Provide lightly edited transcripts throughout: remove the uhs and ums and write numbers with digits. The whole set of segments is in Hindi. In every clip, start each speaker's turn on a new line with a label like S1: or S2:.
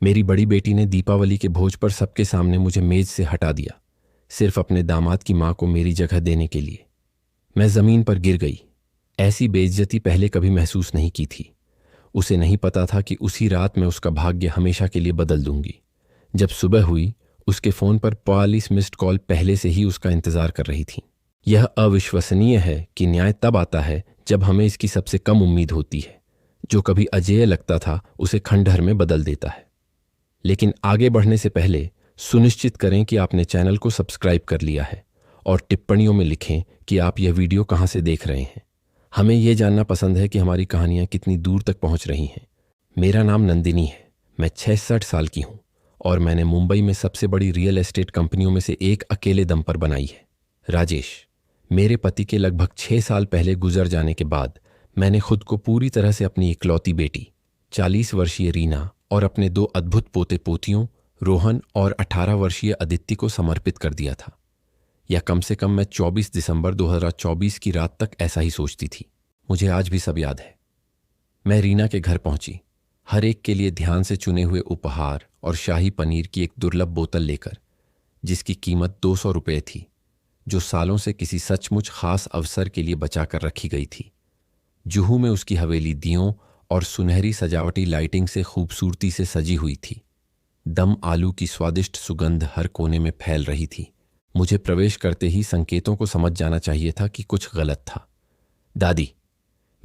S1: मेरी बड़ी बेटी ने दीपावली के भोज पर सबके सामने मुझे मेज से हटा दिया, सिर्फ अपने दामाद की मां को मेरी जगह देने के लिए। मैं जमीन पर गिर गई। ऐसी बेइज्जती पहले कभी महसूस नहीं की थी। उसे नहीं पता था कि उसी रात मैं उसका भाग्य हमेशा के लिए बदल दूंगी। जब सुबह हुई, उसके फोन पर 45 मिस्ड कॉल पहले से ही उसका इंतजार कर रही थी। यह अविश्वसनीय है कि न्याय तब आता है जब हमें इसकी सबसे कम उम्मीद होती है। जो कभी अजेय लगता था उसे खंडहर में बदल देता है। लेकिन आगे बढ़ने से पहले सुनिश्चित करें कि आपने चैनल को सब्सक्राइब कर लिया है और टिप्पणियों में लिखें कि आप यह वीडियो कहां से देख रहे हैं। हमें यह जानना पसंद है कि हमारी कहानियां कितनी दूर तक पहुंच रही हैं। मेरा नाम नंदिनी है। मैं 66 साल की हूं और मैंने मुंबई में सबसे बड़ी रियल एस्टेट कंपनियों में से एक अकेले दम पर बनाई है। राजेश, मेरे पति के लगभग 6 साल पहले गुजर जाने के बाद मैंने खुद को पूरी तरह से अपनी इकलौती बेटी 40 वर्षीय रीना और अपने 2 अद्भुत पोते पोतियों रोहन और 18 वर्षीय अदिति को समर्पित कर दिया था। या कम से कम मैं 24 दिसंबर 2024 की रात तक ऐसा ही सोचती थी। मुझे आज भी सब याद है। मैं रीना के घर पहुंची, हर एक के लिए ध्यान से चुने हुए उपहार और शाही पनीर की एक दुर्लभ बोतल लेकर, जिसकी कीमत 200 रुपये थी, जो सालों से किसी सचमुच खास अवसर के लिए बचाकर रखी गई थी। जुहू में उसकी हवेली दियों और सुनहरी सजावटी लाइटिंग से खूबसूरती से सजी हुई थी। दम आलू की स्वादिष्ट सुगंध हर कोने में फैल रही थी। मुझे प्रवेश करते ही संकेतों को समझ जाना चाहिए था कि कुछ गलत था। दादी,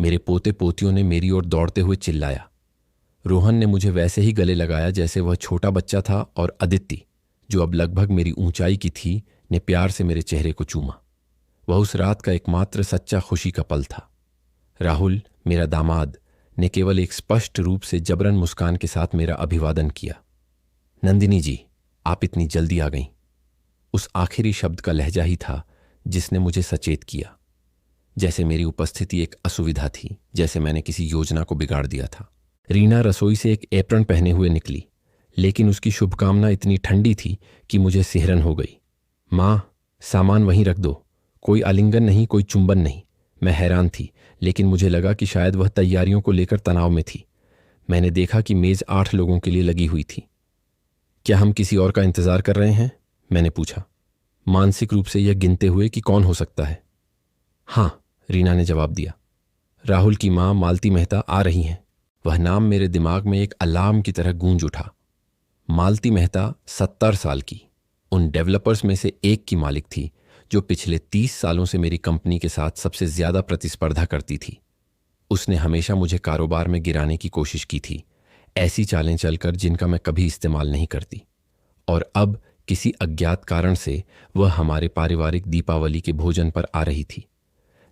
S1: मेरे पोते पोतियों ने मेरी ओर दौड़ते हुए चिल्लाया। रोहन ने मुझे वैसे ही गले लगाया जैसे वह छोटा बच्चा था और अदिति, जो अब लगभग मेरी ऊंचाई की थी, ने प्यार से मेरे चेहरे को चूमा। वह उस रात का एकमात्र सच्चा खुशी का पल था। राहुल, मेरा दामाद, ने केवल एक स्पष्ट रूप से जबरन मुस्कान के साथ मेरा अभिवादन किया। नंदिनी जी, आप इतनी जल्दी आ गईं। उस आखिरी शब्द का लहजा ही था जिसने मुझे सचेत किया। जैसे मेरी उपस्थिति एक असुविधा थी, जैसे मैंने किसी योजना को बिगाड़ दिया था। रीना रसोई से एक एप्रन पहने हुए निकली, लेकिन उसकी शुभकामना इतनी ठंडी थी कि मुझे सिहरन हो गई। मां, सामान वहीं रख दो। कोई आलिंगन नहीं, कोई चुंबन नहीं। मैं हैरान थी, लेकिन मुझे लगा कि शायद वह तैयारियों को लेकर तनाव में थी। मैंने देखा कि मेज 8 लोगों के लिए लगी हुई थी। क्या हम किसी और का इंतजार कर रहे हैं? मैंने पूछा, मानसिक रूप से यह गिनते हुए कि कौन हो सकता है। हाँ, रीना ने जवाब दिया। राहुल की मां मालती मेहता आ रही हैं। वह नाम मेरे दिमाग में एक अलार्म की तरह गूंज उठा। मालती मेहता 70 साल की, उन डेवलपर्स में से एक की मालिक थी जो पिछले 30 सालों से मेरी कंपनी के साथ सबसे ज्यादा प्रतिस्पर्धा करती थी। उसने हमेशा मुझे कारोबार में गिराने की कोशिश की थी, ऐसी चालें चलकर जिनका मैं कभी इस्तेमाल नहीं करती। और अब किसी अज्ञात कारण से वह हमारे पारिवारिक दीपावली के भोजन पर आ रही थी।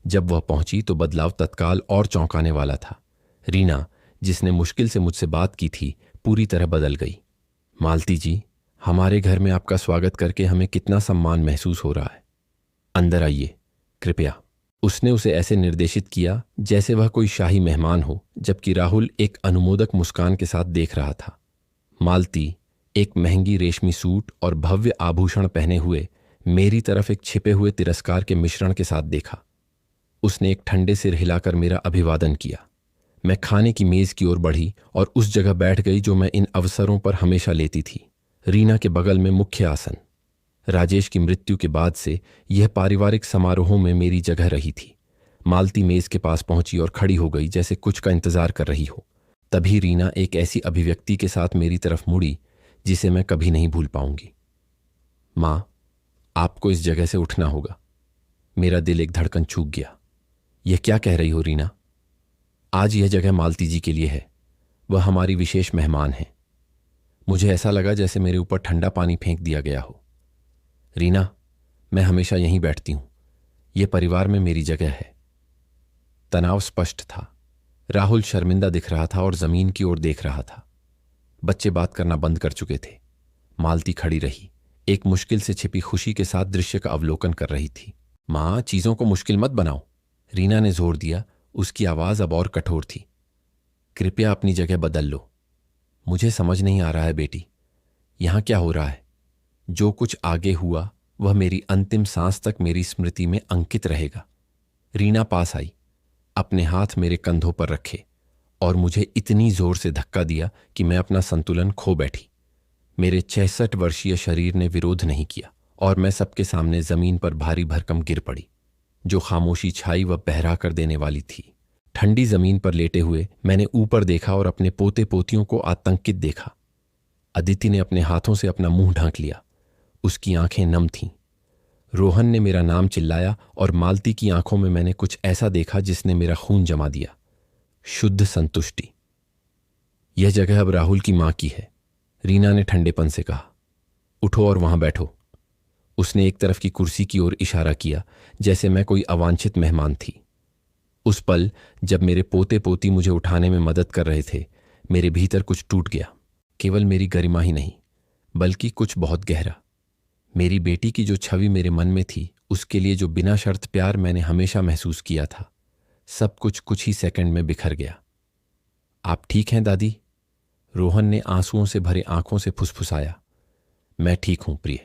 S1: जब वह पहुंची तो बदलाव तत्काल और चौंकाने वाला था। रीना, जिसने मुश्किल से मुझसे बात की थी, पूरी तरह बदल गई। मालती जी, हमारे घर में आपका स्वागत करके हमें कितना सम्मान महसूस हो रहा है। अंदर आइए, कृपया। उसने उसे ऐसे निर्देशित किया जैसे वह कोई शाही मेहमान हो, जबकि राहुल एक अनुमोदक मुस्कान के साथ देख रहा था। मालती, एक महंगी रेशमी सूट और भव्य आभूषण पहने हुए, मेरी तरफ एक छिपे हुए तिरस्कार के मिश्रण के साथ देखा। उसने एक ठंडे सिर हिलाकर मेरा अभिवादन किया। मैं खाने की मेज की ओर बढ़ी और उस जगह बैठ गई जो मैं इन अवसरों पर हमेशा लेती थी, रीना के बगल में मुख्य आसन। राजेश की मृत्यु के बाद से यह पारिवारिक समारोहों में मेरी जगह रही थी। मालती मेज के पास पहुंची और खड़ी हो गई जैसे कुछ का इंतजार कर रही हो। तभी रीना एक ऐसी अभिव्यक्ति के साथ मेरी तरफ मुड़ी जिसे मैं कभी नहीं भूल पाऊंगी। मां, आपको इस जगह से उठना होगा। मेरा दिल एक धड़कन चूक गया। यह क्या कह रही हो रीना? आज यह जगह मालती जी के लिए है। वह हमारी विशेष मेहमान हैं। मुझे ऐसा लगा जैसे मेरे ऊपर ठंडा पानी फेंक दिया गया हो। रीना, मैं हमेशा यहीं बैठती हूं। यह परिवार में मेरी जगह है। तनाव स्पष्ट था। राहुल शर्मिंदा दिख रहा था और जमीन की ओर देख रहा था। बच्चे बात करना बंद कर चुके थे। मालती खड़ी रही, एक मुश्किल से छिपी खुशी के साथ दृश्य का अवलोकन कर रही थी। मां, चीजों को मुश्किल मत बनाओ, रीना ने जोर दिया। उसकी आवाज अब और कठोर थी। कृपया अपनी जगह बदल लो। मुझे समझ नहीं आ रहा है बेटी, यहां क्या हो रहा है। जो कुछ आगे हुआ वह मेरी अंतिम सांस तक मेरी स्मृति में अंकित रहेगा। रीना पास आई, अपने हाथ मेरे कंधों पर रखे और मुझे इतनी जोर से धक्का दिया कि मैं अपना संतुलन खो बैठी। मेरे 66 वर्षीय शरीर ने विरोध नहीं किया और मैं सबके सामने जमीन पर भारी भरकम गिर पड़ी। जो खामोशी छाई वह बहरा कर देने वाली थी। ठंडी जमीन पर लेटे हुए मैंने ऊपर देखा और अपने पोते पोतियों को आतंकित देखा। अदिति ने अपने हाथों से अपना मुंह ढांक लिया। उसकी आंखें नम थीं। रोहन ने मेरा नाम चिल्लाया और मालती की आंखों में मैंने कुछ ऐसा देखा जिसने मेरा खून जमा दिया। शुद्ध संतुष्टि। यह जगह अब राहुल की मां की है, रीना ने ठंडेपन से कहा। उठो और वहां बैठो। उसने एक तरफ की कुर्सी की ओर इशारा किया, जैसे मैं कोई अवांछित मेहमान थी। उस पल जब मेरे पोते पोती मुझे उठाने में मदद कर रहे थे, मेरे भीतर कुछ टूट गया। केवल मेरी गरिमा ही नहीं, बल्कि कुछ बहुत गहरा। मेरी बेटी की जो छवि मेरे मन में थी, उसके लिए जो बिना शर्त प्यार मैंने हमेशा महसूस किया था, सब कुछ ही सेकंड में बिखर गया। आप ठीक हैं दादी? रोहन ने आंसुओं से भरे आंखों से फुसफुसाया। मैं ठीक हूं प्रिय,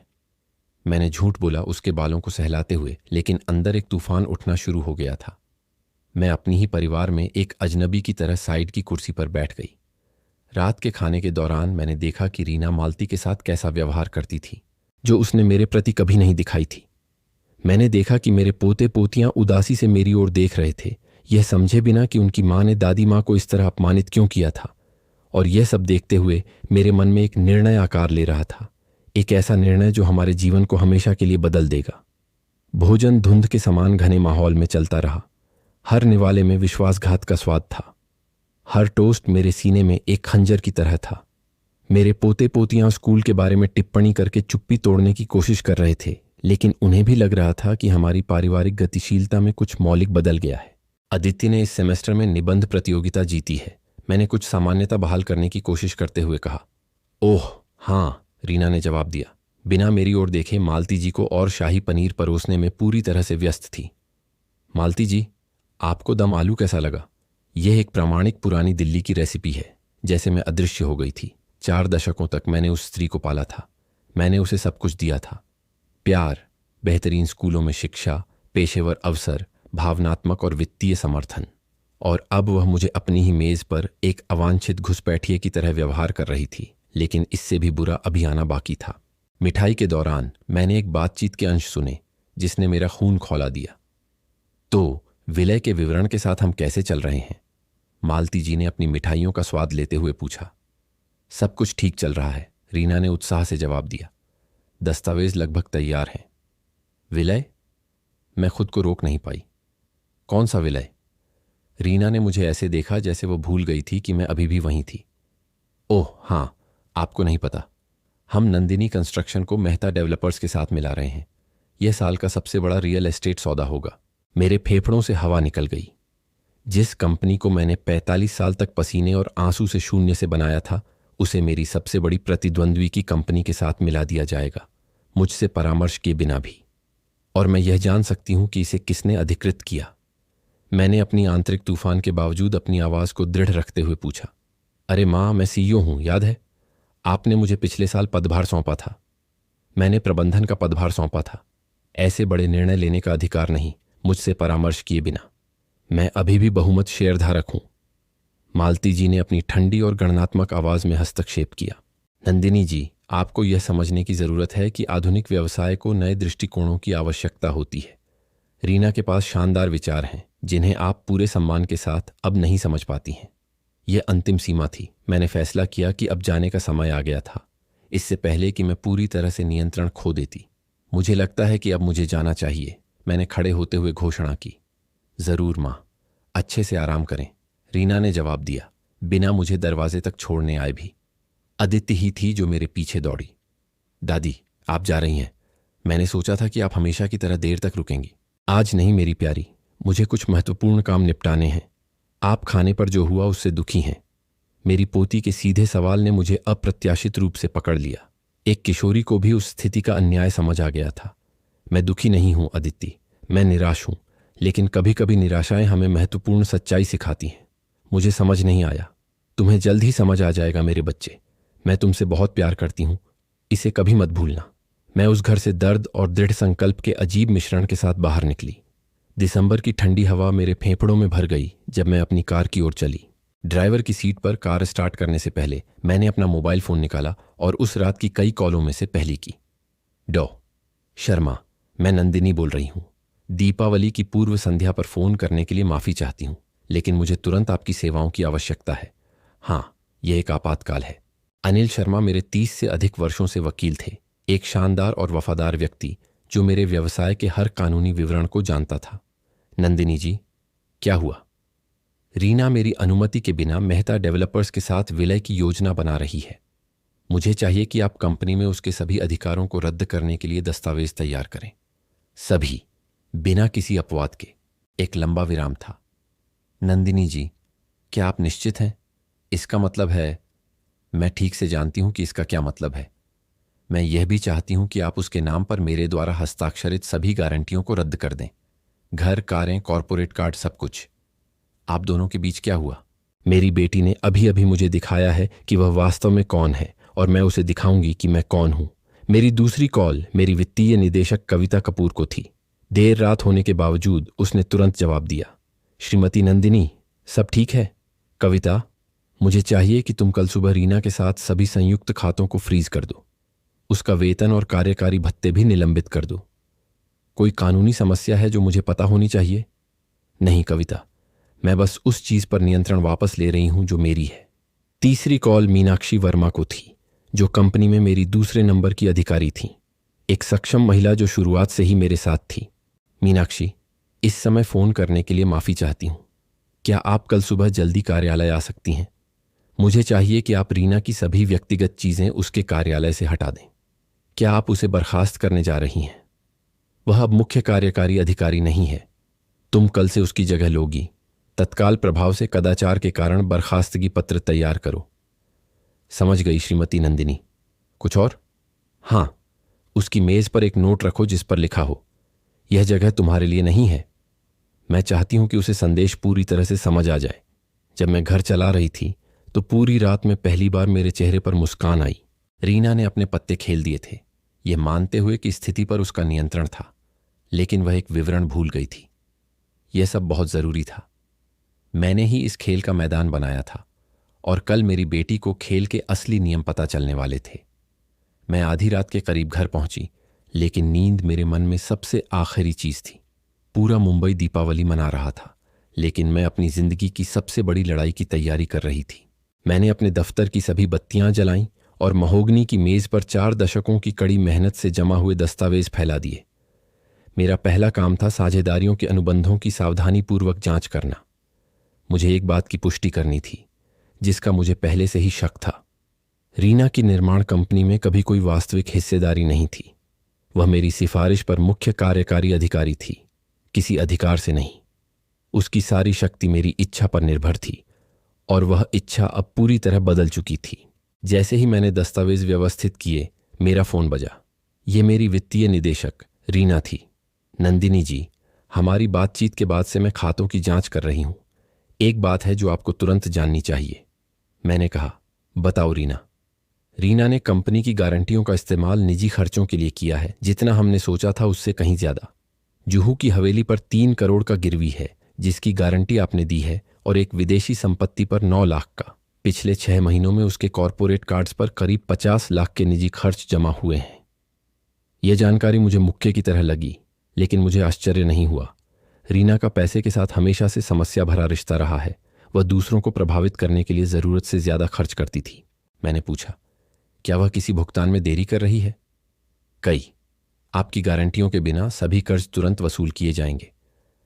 S1: मैंने झूठ बोला उसके बालों को सहलाते हुए, लेकिन अंदर एक तूफान उठना शुरू हो गया था। मैं अपनी ही परिवार में एक अजनबी की तरह साइड की कुर्सी पर बैठ गई। रात के खाने के दौरान मैंने देखा कि रीना मालती के साथ कैसा व्यवहार करती थी, जो उसने मेरे प्रति कभी नहीं दिखाई थी। मैंने देखा कि मेरे पोते पोतियां उदासी से मेरी ओर देख रहे थे, यह समझे बिना कि उनकी मां ने दादी मां को इस तरह अपमानित क्यों किया था। और यह सब देखते हुए मेरे मन में एक निर्णय आकार ले रहा था, एक ऐसा निर्णय जो हमारे जीवन को हमेशा के लिए बदल देगा। भोजन धुंध के समान घने माहौल में चलता रहा। हर निवाले में विश्वासघात का स्वाद था। हर टोस्ट मेरे सीने में एक खंजर की तरह था। मेरे पोते पोतियां स्कूल के बारे में टिप्पणी करके चुप्पी तोड़ने की कोशिश कर रहे थे, लेकिन उन्हें भी लग रहा था कि हमारी पारिवारिक गतिशीलता में कुछ मौलिक बदल गया है। अदिति ने इस सेमेस्टर में निबंध प्रतियोगिता जीती है, मैंने कुछ सामान्यता बहाल करने की कोशिश करते हुए कहा। ओह हाँ, रीना ने जवाब दिया, बिना मेरी ओर देखे। मालती जी को और शाही पनीर परोसने में पूरी तरह से व्यस्त थी। मालती जी, आपको दम आलू कैसा लगा? यह एक प्रामाणिक पुरानी दिल्ली की रेसिपी है। जैसे मैं अदृश्य हो गई थी। 4 दशकों तक मैंने उस स्त्री को पाला था। मैंने उसे सब कुछ दिया था, प्यार, बेहतरीन स्कूलों में शिक्षा, पेशेवर अवसर, भावनात्मक और वित्तीय समर्थन। और अब वह मुझे अपनी ही मेज पर एक अवांछित घुसपैठिए की तरह व्यवहार कर रही थी। लेकिन इससे भी बुरा अभी आना बाकी था। मिठाई के दौरान मैंने एक बातचीत के अंश सुने जिसने मेरा खून खौला दिया। तो विलय के विवरण के साथ हम कैसे चल रहे हैं? मालती जी ने अपनी मिठाइयों का स्वाद लेते हुए पूछा। सब कुछ ठीक चल रहा है, रीना ने उत्साह से जवाब दिया। दस्तावेज लगभग तैयार हैं। विलय? मैं खुद को रोक नहीं पाई। कौन सा विलय? रीना ने मुझे ऐसे देखा जैसे वो भूल गई थी कि मैं अभी भी वहीं थी। ओह हाँ, आपको नहीं पता, हम नंदिनी कंस्ट्रक्शन को मेहता डेवलपर्स के साथ मिला रहे हैं। यह साल का सबसे बड़ा रियल एस्टेट सौदा होगा। मेरे फेफड़ों से हवा निकल गई। जिस कंपनी को मैंने 45 साल तक पसीने और आंसू से शून्य से बनाया था, उसे मेरी सबसे बड़ी प्रतिद्वंद्वी की कंपनी के साथ मिला दिया जाएगा, मुझसे परामर्श किए बिना भी। और मैं यह जान सकती हूं कि इसे किसने अधिकृत किया। मैंने अपनी आंतरिक तूफान के बावजूद अपनी आवाज को दृढ़ रखते हुए पूछा। अरे मां, मैं सीईओ हूं, याद है? आपने मुझे पिछले साल पदभार सौंपा था। मैंने प्रबंधन का पदभार सौंपा था। ऐसे बड़े निर्णय लेने का अधिकार नहीं, मुझसे परामर्श किए बिना। मैं अभी भी बहुमत शेयरधारक हूं। मालती जी ने अपनी ठंडी और गणनात्मक आवाज में हस्तक्षेप किया। नंदिनी जी, आपको यह समझने की जरूरत है कि आधुनिक व्यवसाय को नए दृष्टिकोणों की आवश्यकता होती है। रीना के पास शानदार विचार हैं जिन्हें आप पूरे सम्मान के साथ अब नहीं समझ पाती हैं। यह अंतिम सीमा थी। मैंने फैसला किया कि अब जाने का समय आ गया था, इससे पहले कि मैं पूरी तरह से नियंत्रण खो देती। मुझे लगता है कि अब मुझे जाना चाहिए, मैंने खड़े होते हुए घोषणा की। जरूर मां, अच्छे से आराम करें, रीना ने जवाब दिया, बिना मुझे दरवाजे तक छोड़ने आए भी। अदिति ही थी जो मेरे पीछे दौड़ी। दादी, आप जा रही हैं। मैंने सोचा था कि आप हमेशा की तरह देर तक रुकेंगी। आज नहीं मेरी प्यारी, मुझे कुछ महत्वपूर्ण काम निपटाने हैं। आप खाने पर जो हुआ उससे दुखी हैं। मेरी पोती के सीधे सवाल ने मुझे अप्रत्याशित रूप से पकड़ लिया। एक किशोरी को भी उस स्थिति का अन्याय समझ आ गया था। मैं दुखी नहीं हूं अदिति, मैं निराश हूं, लेकिन कभी कभी निराशाएं हमें महत्वपूर्ण सच्चाई सिखाती हैं। मुझे समझ नहीं आया, तुम्हें जल्द ही समझ आ जाएगा मेरे बच्चे। मैं तुमसे बहुत प्यार करती हूं, इसे कभी मत भूलना। मैं उस घर से दर्द और दृढ़ संकल्प के अजीब मिश्रण के साथ बाहर निकली। दिसंबर की ठंडी हवा मेरे फेफड़ों में भर गई जब मैं अपनी कार की ओर चली। ड्राइवर की सीट पर कार स्टार्ट करने से पहले मैंने अपना मोबाइल फोन निकाला और उस रात की कई कॉलों में से पहली की। डॉ शर्मा, मैं नंदिनी बोल रही हूं। दीपावली की पूर्व संध्या पर फोन करने के लिए माफी चाहती हूं, लेकिन मुझे तुरंत आपकी सेवाओं की आवश्यकता है। हाँ, यह एक आपातकाल है। अनिल शर्मा मेरे 30 से अधिक वर्षों से वकील थे, एक शानदार और वफादार व्यक्ति जो मेरे व्यवसाय के हर कानूनी विवरण को जानता था। नंदिनी जी, क्या हुआ? रीना मेरी अनुमति के बिना मेहता डेवलपर्स के साथ विलय की योजना बना रही है। मुझे चाहिए कि आप कंपनी में उसके सभी अधिकारों को रद्द करने के लिए दस्तावेज तैयार करें। सभी, बिना किसी अपवाद के। एक लंबा विराम था। नंदिनी जी, क्या आप निश्चित हैं? इसका मतलब है, मैं ठीक से जानती हूं कि इसका क्या मतलब है। मैं यह भी चाहती हूं कि आप उसके नाम पर मेरे द्वारा हस्ताक्षरित सभी गारंटियों को रद्द कर दें। घर, कारें, कॉरपोरेट कार्ड, सब कुछ। आप दोनों के बीच क्या हुआ? मेरी बेटी ने अभी अभी मुझे दिखाया है कि वह वास्तव में कौन है, और मैं उसे दिखाऊंगी कि मैं कौन हूं। मेरी दूसरी कॉल मेरी वित्तीय निदेशक कविता कपूर को थी। देर रात होने के बावजूद उसने तुरंत जवाब दिया। श्रीमती नंदिनी, सब ठीक है? कविता, मुझे चाहिए कि तुम कल सुबह रीना के साथ सभी संयुक्त खातों को फ्रीज कर दो। उसका वेतन और कार्यकारी भत्ते भी निलंबित कर दो। कोई कानूनी समस्या है जो मुझे पता होनी चाहिए? नहीं कविता, मैं बस उस चीज पर नियंत्रण वापस ले रही हूं जो मेरी है। तीसरी कॉल मीनाक्षी वर्मा को थी, जो कंपनी में मेरी दूसरे नंबर की अधिकारी थी, एक सक्षम महिला जो शुरुआत से ही मेरे साथ थी। मीनाक्षी, इस समय फोन करने के लिए माफी चाहती हूं। क्या आप कल सुबह जल्दी कार्यालय आ सकती हैं? मुझे चाहिए कि आप रीना की सभी व्यक्तिगत चीजें उसके कार्यालय से हटा दें। क्या आप उसे बर्खास्त करने जा रही हैं? वह अब मुख्य कार्यकारी अधिकारी नहीं है। तुम कल से उसकी जगह लोगी। तत्काल प्रभाव से कदाचार के कारण बर्खास्तगी पत्र तैयार करो। समझ गई श्रीमती नंदिनी। कुछ और? हाँ, उसकी मेज पर एक नोट रखो जिस पर लिखा हो, यह जगह तुम्हारे लिए नहीं है। मैं चाहती हूं कि उसे संदेश पूरी तरह से समझ आ जाए। जब मैं घर चला रही थी तो पूरी रात में पहली बार मेरे चेहरे पर मुस्कान आई। रीना ने अपने पत्ते खेल दिए थे, यह मानते हुए कि स्थिति पर उसका नियंत्रण था, लेकिन वह एक विवरण भूल गई थी। यह सब बहुत जरूरी था। मैंने ही इस खेल का मैदान बनाया था, और कल मेरी बेटी को खेल के असली नियम पता चलने वाले थे। मैं आधी रात के करीब घर पहुंची, लेकिन नींद मेरे मन में सबसे आखिरी चीज थी। पूरा मुंबई दीपावली मना रहा था, लेकिन मैं अपनी जिंदगी की सबसे बड़ी लड़ाई की तैयारी कर रही थी। मैंने अपने दफ्तर की सभी बत्तियां जलाईं और महोगनी की मेज पर 4 दशकों की कड़ी मेहनत से जमा हुए दस्तावेज फैला दिए। मेरा पहला काम था साझेदारियों के अनुबंधों की सावधानीपूर्वक जांच करना। मुझे एक बात की पुष्टि करनी थी, जिसका मुझे पहले से ही शक था। रीना की निर्माण कंपनी में कभी कोई वास्तविक हिस्सेदारी नहीं थी। वह मेरी सिफारिश पर मुख्य कार्यकारी अधिकारी थी, किसी अधिकार से नहीं। उसकी सारी शक्ति मेरी इच्छा पर निर्भर थी, और वह इच्छा अब पूरी तरह बदल चुकी थी। जैसे ही मैंने दस्तावेज व्यवस्थित किए, मेरा फोन बजा। ये मेरी वित्तीय निदेशक रीना थी। नंदिनी जी, हमारी बातचीत के बाद से मैं खातों की जांच कर रही हूं। एक बात है जो आपको तुरंत जाननी चाहिए। मैंने कहा, बताओ रीना। रीना ने कंपनी की गारंटियों का इस्तेमाल निजी खर्चों के लिए किया है, जितना हमने सोचा था उससे कहीं ज्यादा। जुहू की हवेली पर 3 करोड़ का गिरवी है, जिसकी गारंटी आपने दी है, और एक विदेशी संपत्ति पर 9 लाख का। पिछले 6 महीनों में उसके कॉरपोरेट कार्ड्स पर करीब 50 लाख के निजी खर्च जमा हुए हैं। यह जानकारी मुझे मुक्के की तरह लगी, लेकिन मुझे आश्चर्य नहीं हुआ। रीना का पैसे के साथ हमेशा से समस्या भरा रिश्ता रहा है। वह दूसरों को प्रभावित करने के लिए जरूरत से ज्यादा खर्च करती थी। मैंने पूछा, क्या वह किसी भुगतान में देरी कर रही है? कई। आपकी गारंटियों के बिना सभी कर्ज तुरंत वसूल किए जाएंगे।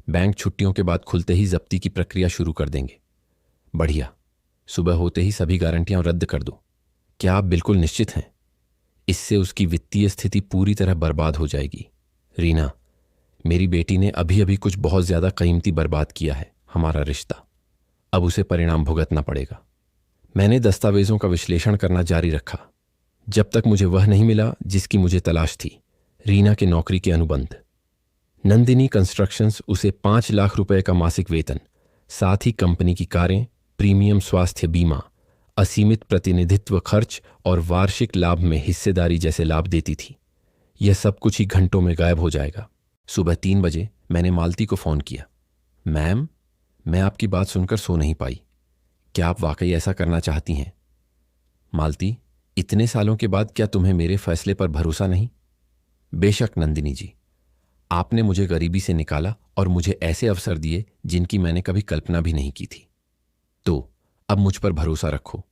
S1: बैंक छुट्टियों के बाद खुलते ही जब्ती की प्रक्रिया शुरू कर देंगे। बढ़िया, सुबह होते ही सभी गारंटियां रद्द कर दो। क्या आप बिल्कुल निश्चित हैं? इससे उसकी वित्तीय स्थिति पूरी तरह बर्बाद हो जाएगी। रीना, मेरी बेटी ने अभी अभी कुछ बहुत ज्यादा कीमती बर्बाद किया है, हमारा रिश्ता। अब उसे परिणाम भुगतना पड़ेगा। मैंने दस्तावेजों का विश्लेषण करना जारी रखा, जब तक मुझे वह नहीं मिला जिसकी मुझे तलाश थी, रीना के नौकरी के अनुबंध। नंदिनी कंस्ट्रक्शंस उसे 5 लाख रुपए का मासिक वेतन, साथ ही कंपनी की कारें, प्रीमियम स्वास्थ्य बीमा, असीमित प्रतिनिधित्व खर्च और वार्षिक लाभ में हिस्सेदारी जैसे लाभ देती थी। यह सब कुछ ही घंटों में गायब हो जाएगा। सुबह 3 बजे मैंने मालती को फोन किया। मैम, मैं आपकी बात सुनकर सो नहीं पाई। क्या आप वाकई ऐसा करना चाहती हैं? मालती, इतने सालों के बाद क्या तुम्हें मेरे फैसले पर भरोसा नहीं? बेशक नंदिनी जी, आपने मुझे गरीबी से निकाला और मुझे ऐसे अवसर दिए जिनकी मैंने कभी कल्पना भी नहीं की थी। तो अब मुझ पर भरोसा रखो।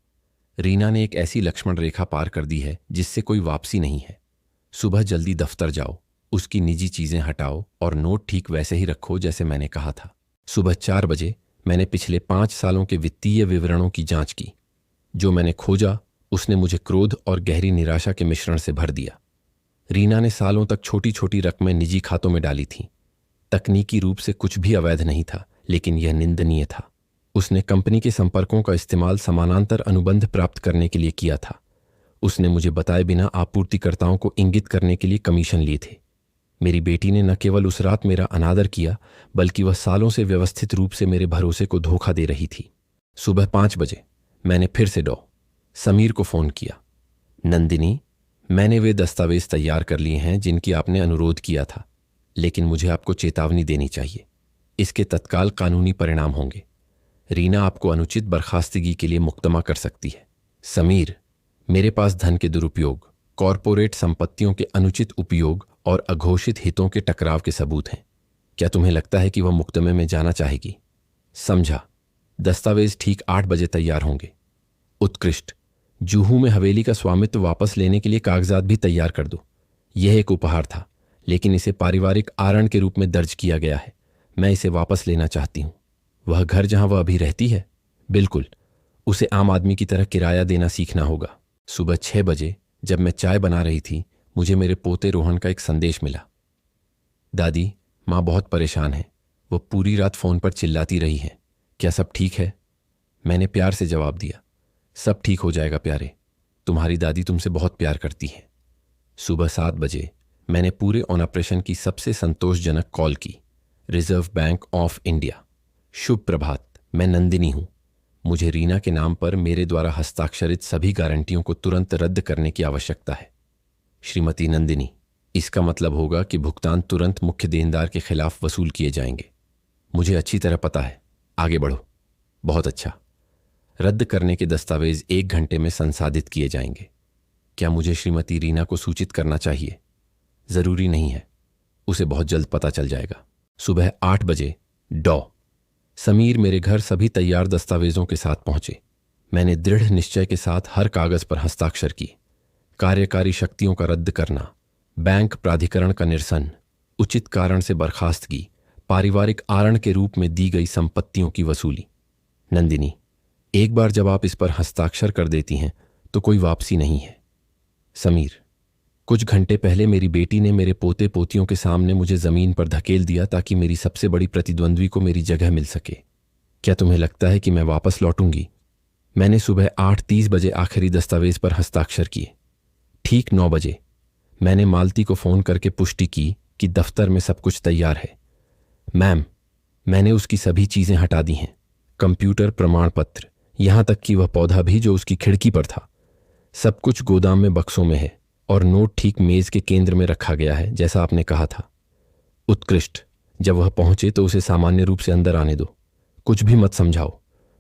S1: रीना ने एक ऐसी लक्ष्मण रेखा पार कर दी है जिससे कोई वापसी नहीं है। सुबह जल्दी दफ्तर जाओ, उसकी निजी चीजें हटाओ और नोट ठीक वैसे ही रखो जैसे मैंने कहा था। सुबह 4 बजे मैंने पिछले 5 सालों के वित्तीय विवरणों की जांच की। जो मैंने खोजा उसने मुझे क्रोध और गहरी निराशा के मिश्रण से भर दिया। रीना ने सालों तक छोटी छोटी रकमें निजी खातों में डाली थीं। तकनीकी रूप से कुछ भी अवैध नहीं था, लेकिन यह निंदनीय था। उसने कंपनी के संपर्कों का इस्तेमाल समानांतर अनुबंध प्राप्त करने के लिए किया था। उसने मुझे बताए बिना आपूर्तिकर्ताओं को इंगित करने के लिए कमीशन लिए थे। मेरी बेटी ने न केवल उस रात मेरा अनादर किया, बल्कि वह सालों से व्यवस्थित रूप से मेरे भरोसे को धोखा दे रही थी। सुबह 5 बजे मैंने फिर से समीर को फोन किया। नंदिनी, मैंने वे दस्तावेज तैयार कर लिए हैं जिनकी आपने अनुरोध किया था, लेकिन मुझे आपको चेतावनी देनी चाहिए। इसके तत्काल कानूनी परिणाम होंगे। रीना आपको अनुचित बर्खास्तगी के लिए मुकदमा कर सकती है। समीर, मेरे पास धन के दुरुपयोग, कॉरपोरेट संपत्तियों के अनुचित उपयोग और अघोषित हितों के टकराव के सबूत हैं। क्या तुम्हें लगता है कि वह मुकदमे में जाना चाहेगी? समझा। दस्तावेज ठीक 8 बजे तैयार होंगे। उत्कृष्ट। जूहू में हवेली का स्वामित्व वापस लेने के लिए कागजात भी तैयार कर दो। यह एक उपहार था, लेकिन इसे पारिवारिक आरण के रूप में दर्ज किया गया है। मैं इसे वापस लेना चाहती हूं। वह घर जहां वह अभी रहती है? बिल्कुल। उसे आम आदमी की तरह किराया देना सीखना होगा। सुबह 6 बजे जब मैं चाय बना रही थी, मुझे मेरे पोते रोहन का एक संदेश मिला। दादी, माँ बहुत परेशान है। वो पूरी रात फोन पर चिल्लाती रही है। क्या सब ठीक है? मैंने प्यार से जवाब दिया, सब ठीक हो जाएगा प्यारे। तुम्हारी दादी तुमसे बहुत प्यार करती है। सुबह 7 बजे मैंने पूरे ऑपरेशन की सबसे संतोषजनक कॉल की। Reserve Bank of India. शुभ प्रभात, मैं नंदिनी हूं। मुझे रीना के नाम पर मेरे द्वारा हस्ताक्षरित सभी गारंटियों को तुरंत रद्द करने की आवश्यकता है। श्रीमती नंदिनी, इसका मतलब होगा कि भुगतान तुरंत मुख्य देनदार के खिलाफ वसूल किए जाएंगे। मुझे अच्छी तरह पता है। आगे बढ़ो। बहुत अच्छा। रद्द करने के दस्तावेज 1 घंटे में संसाधित किए जाएंगे। क्या मुझे श्रीमती रीना को सूचित करना चाहिए? जरूरी नहीं है, उसे बहुत जल्द पता चल जाएगा। सुबह 8 बजे समीर मेरे घर सभी तैयार दस्तावेजों के साथ पहुंचे। मैंने दृढ़ निश्चय के साथ हर कागज पर हस्ताक्षर किए। कार्यकारी शक्तियों का रद्द करना, बैंक प्राधिकरण का निरसन, उचित कारण से बर्खास्तगी, पारिवारिक आरण के रूप में दी गई संपत्तियों की वसूली। नंदिनी, एक बार जब आप इस पर हस्ताक्षर कर देती हैं तो कोई वापसी नहीं है। समीर, कुछ घंटे पहले मेरी बेटी ने मेरे पोते पोतियों के सामने मुझे जमीन पर धकेल दिया ताकि मेरी सबसे बड़ी प्रतिद्वंद्वी को मेरी जगह मिल सके। क्या तुम्हें लगता है कि मैं वापस लौटूंगी? मैंने सुबह 8:30 बजे आखिरी दस्तावेज पर हस्ताक्षर किए। ठीक 9 बजे मैंने मालती को फोन करके पुष्टि की कि दफ्तर में सब कुछ तैयार है। मैम, मैंने उसकी सभी चीजें हटा दी हैं, कंप्यूटर, प्रमाण पत्र, यहां तक कि वह पौधा भी जो उसकी खिड़की पर था। सब कुछ गोदाम में बक्सों में है और नोट ठीक मेज के केंद्र में रखा गया है जैसा आपने कहा था। उत्कृष्ट। जब वह पहुंचे तो उसे सामान्य रूप से अंदर आने दो। कुछ भी मत समझाओ,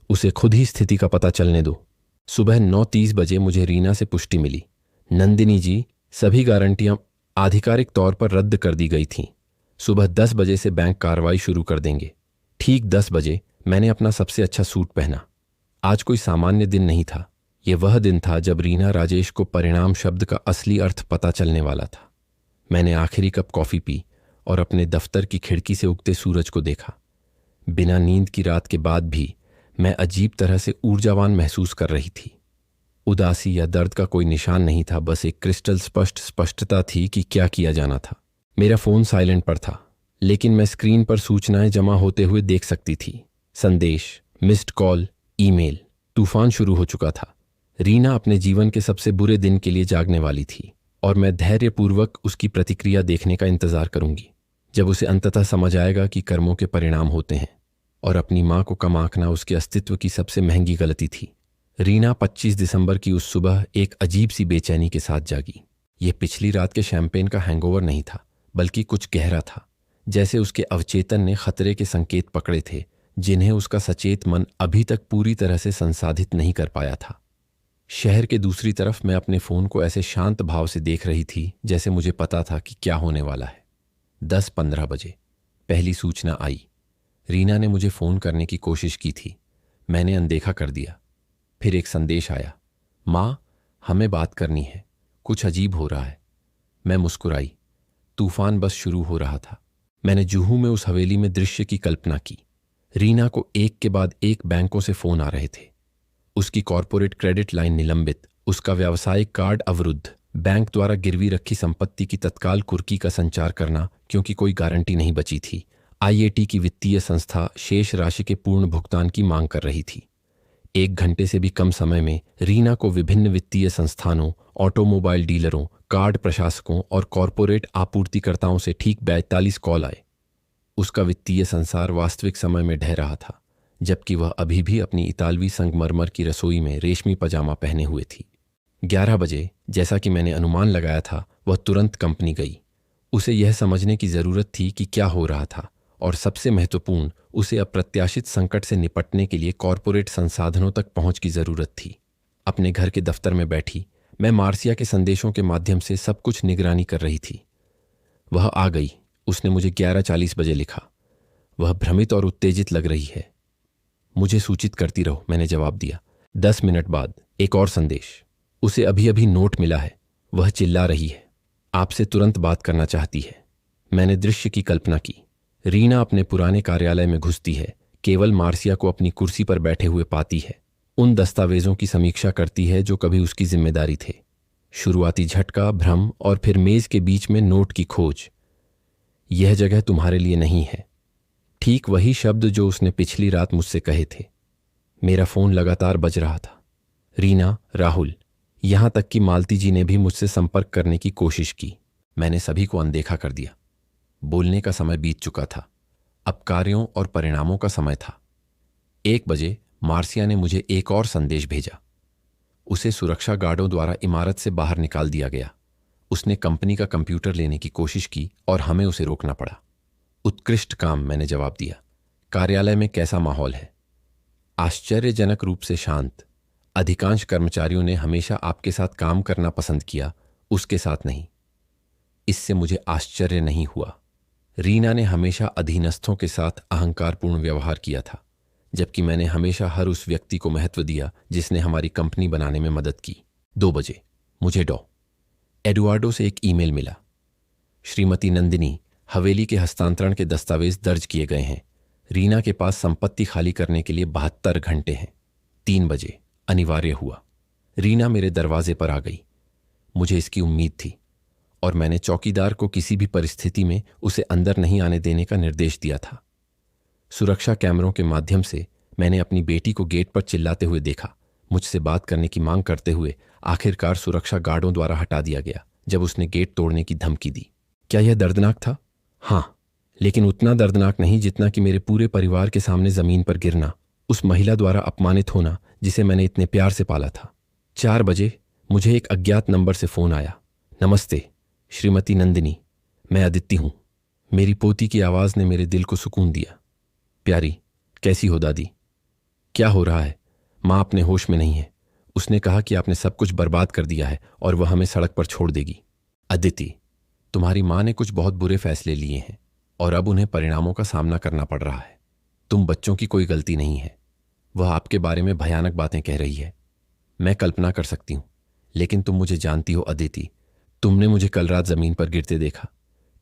S1: उसे खुद ही स्थिति का पता चलने दो। सुबह 9:30 बजे मुझे रीना से पुष्टि मिली। नंदिनी जी, सभी गारंटियां आधिकारिक तौर पर रद्द कर दी गई थीं। सुबह 10 बजे से बैंक कार्रवाई शुरू कर देंगे। ठीक 10 बजे मैंने अपना सबसे अच्छा सूट पहना। आज कोई सामान्य दिन नहीं था। यह वह दिन था जब रीना राजेश को परिणाम शब्द का असली अर्थ पता चलने वाला था। मैंने आखिरी कप कॉफी पी और अपने दफ्तर की खिड़की से उगते सूरज को देखा। बिना नींद की रात के बाद भी मैं अजीब तरह से ऊर्जावान महसूस कर रही थी। उदासी या दर्द का कोई निशान नहीं था, बस एक क्रिस्टल स्पष्टता थी कि क्या किया जाना था। मेरा फोन साइलेंट पर था, लेकिन मैं स्क्रीन पर सूचनाएं जमा होते हुए देख सकती थी। संदेश, मिस्ड कॉल, ईमेल। तूफान शुरू हो चुका था। रीना अपने जीवन के सबसे बुरे दिन के लिए जागने वाली थी और मैं धैर्यपूर्वक उसकी प्रतिक्रिया देखने का इंतजार करूंगी। जब उसे अंततः समझ आएगा कि कर्मों के परिणाम होते हैं और अपनी मां को कम आंकना उसके अस्तित्व की सबसे महंगी गलती थी। रीना 25 दिसंबर की उस सुबह एक अजीब सी बेचैनी के साथ जागी। यह पिछली रात के शैंपेन का हैंगओवर नहीं था, बल्कि कुछ गहरा था, जैसे उसके अवचेतन ने खतरे के संकेत पकड़े थे जिन्हें उसका सचेत मन अभी तक पूरी तरह से संसाधित नहीं कर पाया था। शहर के दूसरी तरफ मैं अपने फ़ोन को ऐसे शांत भाव से देख रही थी जैसे मुझे पता था कि क्या होने वाला है। 10:15 बजे पहली सूचना आई। रीना ने मुझे फ़ोन करने की कोशिश की थी। मैंने अनदेखा कर दिया। फिर एक संदेश आया, माँ, हमें बात करनी है, कुछ अजीब हो रहा है। मैं मुस्कुराई। तूफान बस शुरू हो रहा था। मैंने जुहू में उस हवेली में दृश्य की कल्पना की। रीना को एक के बाद एक बैंकों से फ़ोन आ रहे थे। उसकी कॉरपोरेट क्रेडिट लाइन निलंबित, उसका व्यावसायिक कार्ड अवरुद्ध, बैंक द्वारा गिरवी रखी संपत्ति की तत्काल कुर्की का संचार करना क्योंकि कोई गारंटी नहीं बची थी। आईएटी की वित्तीय संस्था शेष राशि के पूर्ण भुगतान की मांग कर रही थी। 1 घंटे से भी कम समय में रीना को विभिन्न वित्तीय संस्थानों, ऑटोमोबाइल डीलरों, कार्ड प्रशासकों और कॉरपोरेट आपूर्तिकर्ताओं से ठीक 42 कॉल आए। उसका वित्तीय संसार वास्तविक समय में ढह रहा था, जबकि वह अभी भी अपनी इतालवी संगमरमर की रसोई में रेशमी पजामा पहने हुए थी। 11 बजे, जैसा कि मैंने अनुमान लगाया था, वह तुरंत कंपनी गई। उसे यह समझने की जरूरत थी कि क्या हो रहा था, और सबसे महत्वपूर्ण, उसे अप्रत्याशित संकट से निपटने के लिए कॉरपोरेट संसाधनों तक पहुंच की जरूरत थी। अपने घर के दफ्तर में बैठी मैं मार्सिया के संदेशों के माध्यम से सब कुछ निगरानी कर रही थी। वह आ गई। उसने मुझे 11:40 बजे लिखा। वह भ्रमित और उत्तेजित लग रही है। मुझे सूचित करती रहो, मैंने जवाब दिया। 10 मिनट बाद एक और संदेश। उसे अभी अभी नोट मिला है। वह चिल्ला रही है, आपसे तुरंत बात करना चाहती है। मैंने दृश्य की कल्पना की। रीना अपने पुराने कार्यालय में घुसती है, केवल मार्सिया को अपनी कुर्सी पर बैठे हुए पाती है, उन दस्तावेजों की समीक्षा करती है जो कभी उसकी जिम्मेदारी थे। शुरुआती झटका, भ्रम और फिर मेज के बीच में नोट की खोज। यह जगह तुम्हारे लिए नहीं है। ठीक वही शब्द जो उसने पिछली रात मुझसे कहे थे। मेरा फोन लगातार बज रहा था। रीना, राहुल, यहां तक कि मालती जी ने भी मुझसे संपर्क करने की कोशिश की। मैंने सभी को अनदेखा कर दिया। बोलने का समय बीत चुका था। अब कार्यों और परिणामों का समय था। 1 बजे मार्सिया ने मुझे एक और संदेश भेजा। उसे सुरक्षा गार्डों द्वारा इमारत से बाहर निकाल दिया गया। उसने कंपनी का कंप्यूटर लेने की कोशिश की और हमें उसे रोकना पड़ा। उत्कृष्ट काम, मैंने जवाब दिया। कार्यालय में कैसा माहौल है? आश्चर्यजनक रूप से शांत। अधिकांश कर्मचारियों ने हमेशा आपके साथ काम करना पसंद किया, उसके साथ नहीं। इससे मुझे आश्चर्य नहीं हुआ। रीना ने हमेशा अधीनस्थों के साथ अहंकारपूर्ण व्यवहार किया था, जबकि मैंने हमेशा हर उस व्यक्ति को महत्व दिया जिसने हमारी कंपनी बनाने में मदद की। 2 बजे मुझे एडुआर्डो से एक ईमेल मिला। श्रीमती नंदिनी, हवेली के हस्तांतरण के दस्तावेज दर्ज किए गए हैं। रीना के पास संपत्ति खाली करने के लिए 72 घंटे हैं। 3 बजे अनिवार्य हुआ। रीना मेरे दरवाजे पर आ गई। मुझे इसकी उम्मीद थी और मैंने चौकीदार को किसी भी परिस्थिति में उसे अंदर नहीं आने देने का निर्देश दिया था। सुरक्षा कैमरों के माध्यम से मैंने अपनी बेटी को गेट पर चिल्लाते हुए देखा, मुझसे बात करने की मांग करते हुए। आखिरकार सुरक्षा गार्डों द्वारा हटा दिया गया जब उसने गेट तोड़ने की धमकी दी। क्या यह दर्दनाक था? हाँ, लेकिन उतना दर्दनाक नहीं जितना कि मेरे पूरे परिवार के सामने जमीन पर गिरना, उस महिला द्वारा अपमानित होना जिसे मैंने इतने प्यार से पाला था। 4 बजे मुझे एक अज्ञात नंबर से फोन आया। नमस्ते श्रीमती नंदिनी, मैं अदिति हूं। मेरी पोती की आवाज ने मेरे दिल को सुकून दिया। प्यारी, कैसी हो दादी? क्या हो रहा है? माँ अपने होश में नहीं है। उसने कहा कि आपने सब कुछ बर्बाद कर दिया है और वह हमें सड़क पर छोड़ देगी। अदिति, तुम्हारी माँ ने कुछ बहुत बुरे फैसले लिए हैं और अब उन्हें परिणामों का सामना करना पड़ रहा है। तुम बच्चों की कोई गलती नहीं है। वह आपके बारे में भयानक बातें कह रही है। मैं कल्पना कर सकती हूं, लेकिन तुम मुझे जानती हो अदिति। तुमने मुझे कल रात जमीन पर गिरते देखा।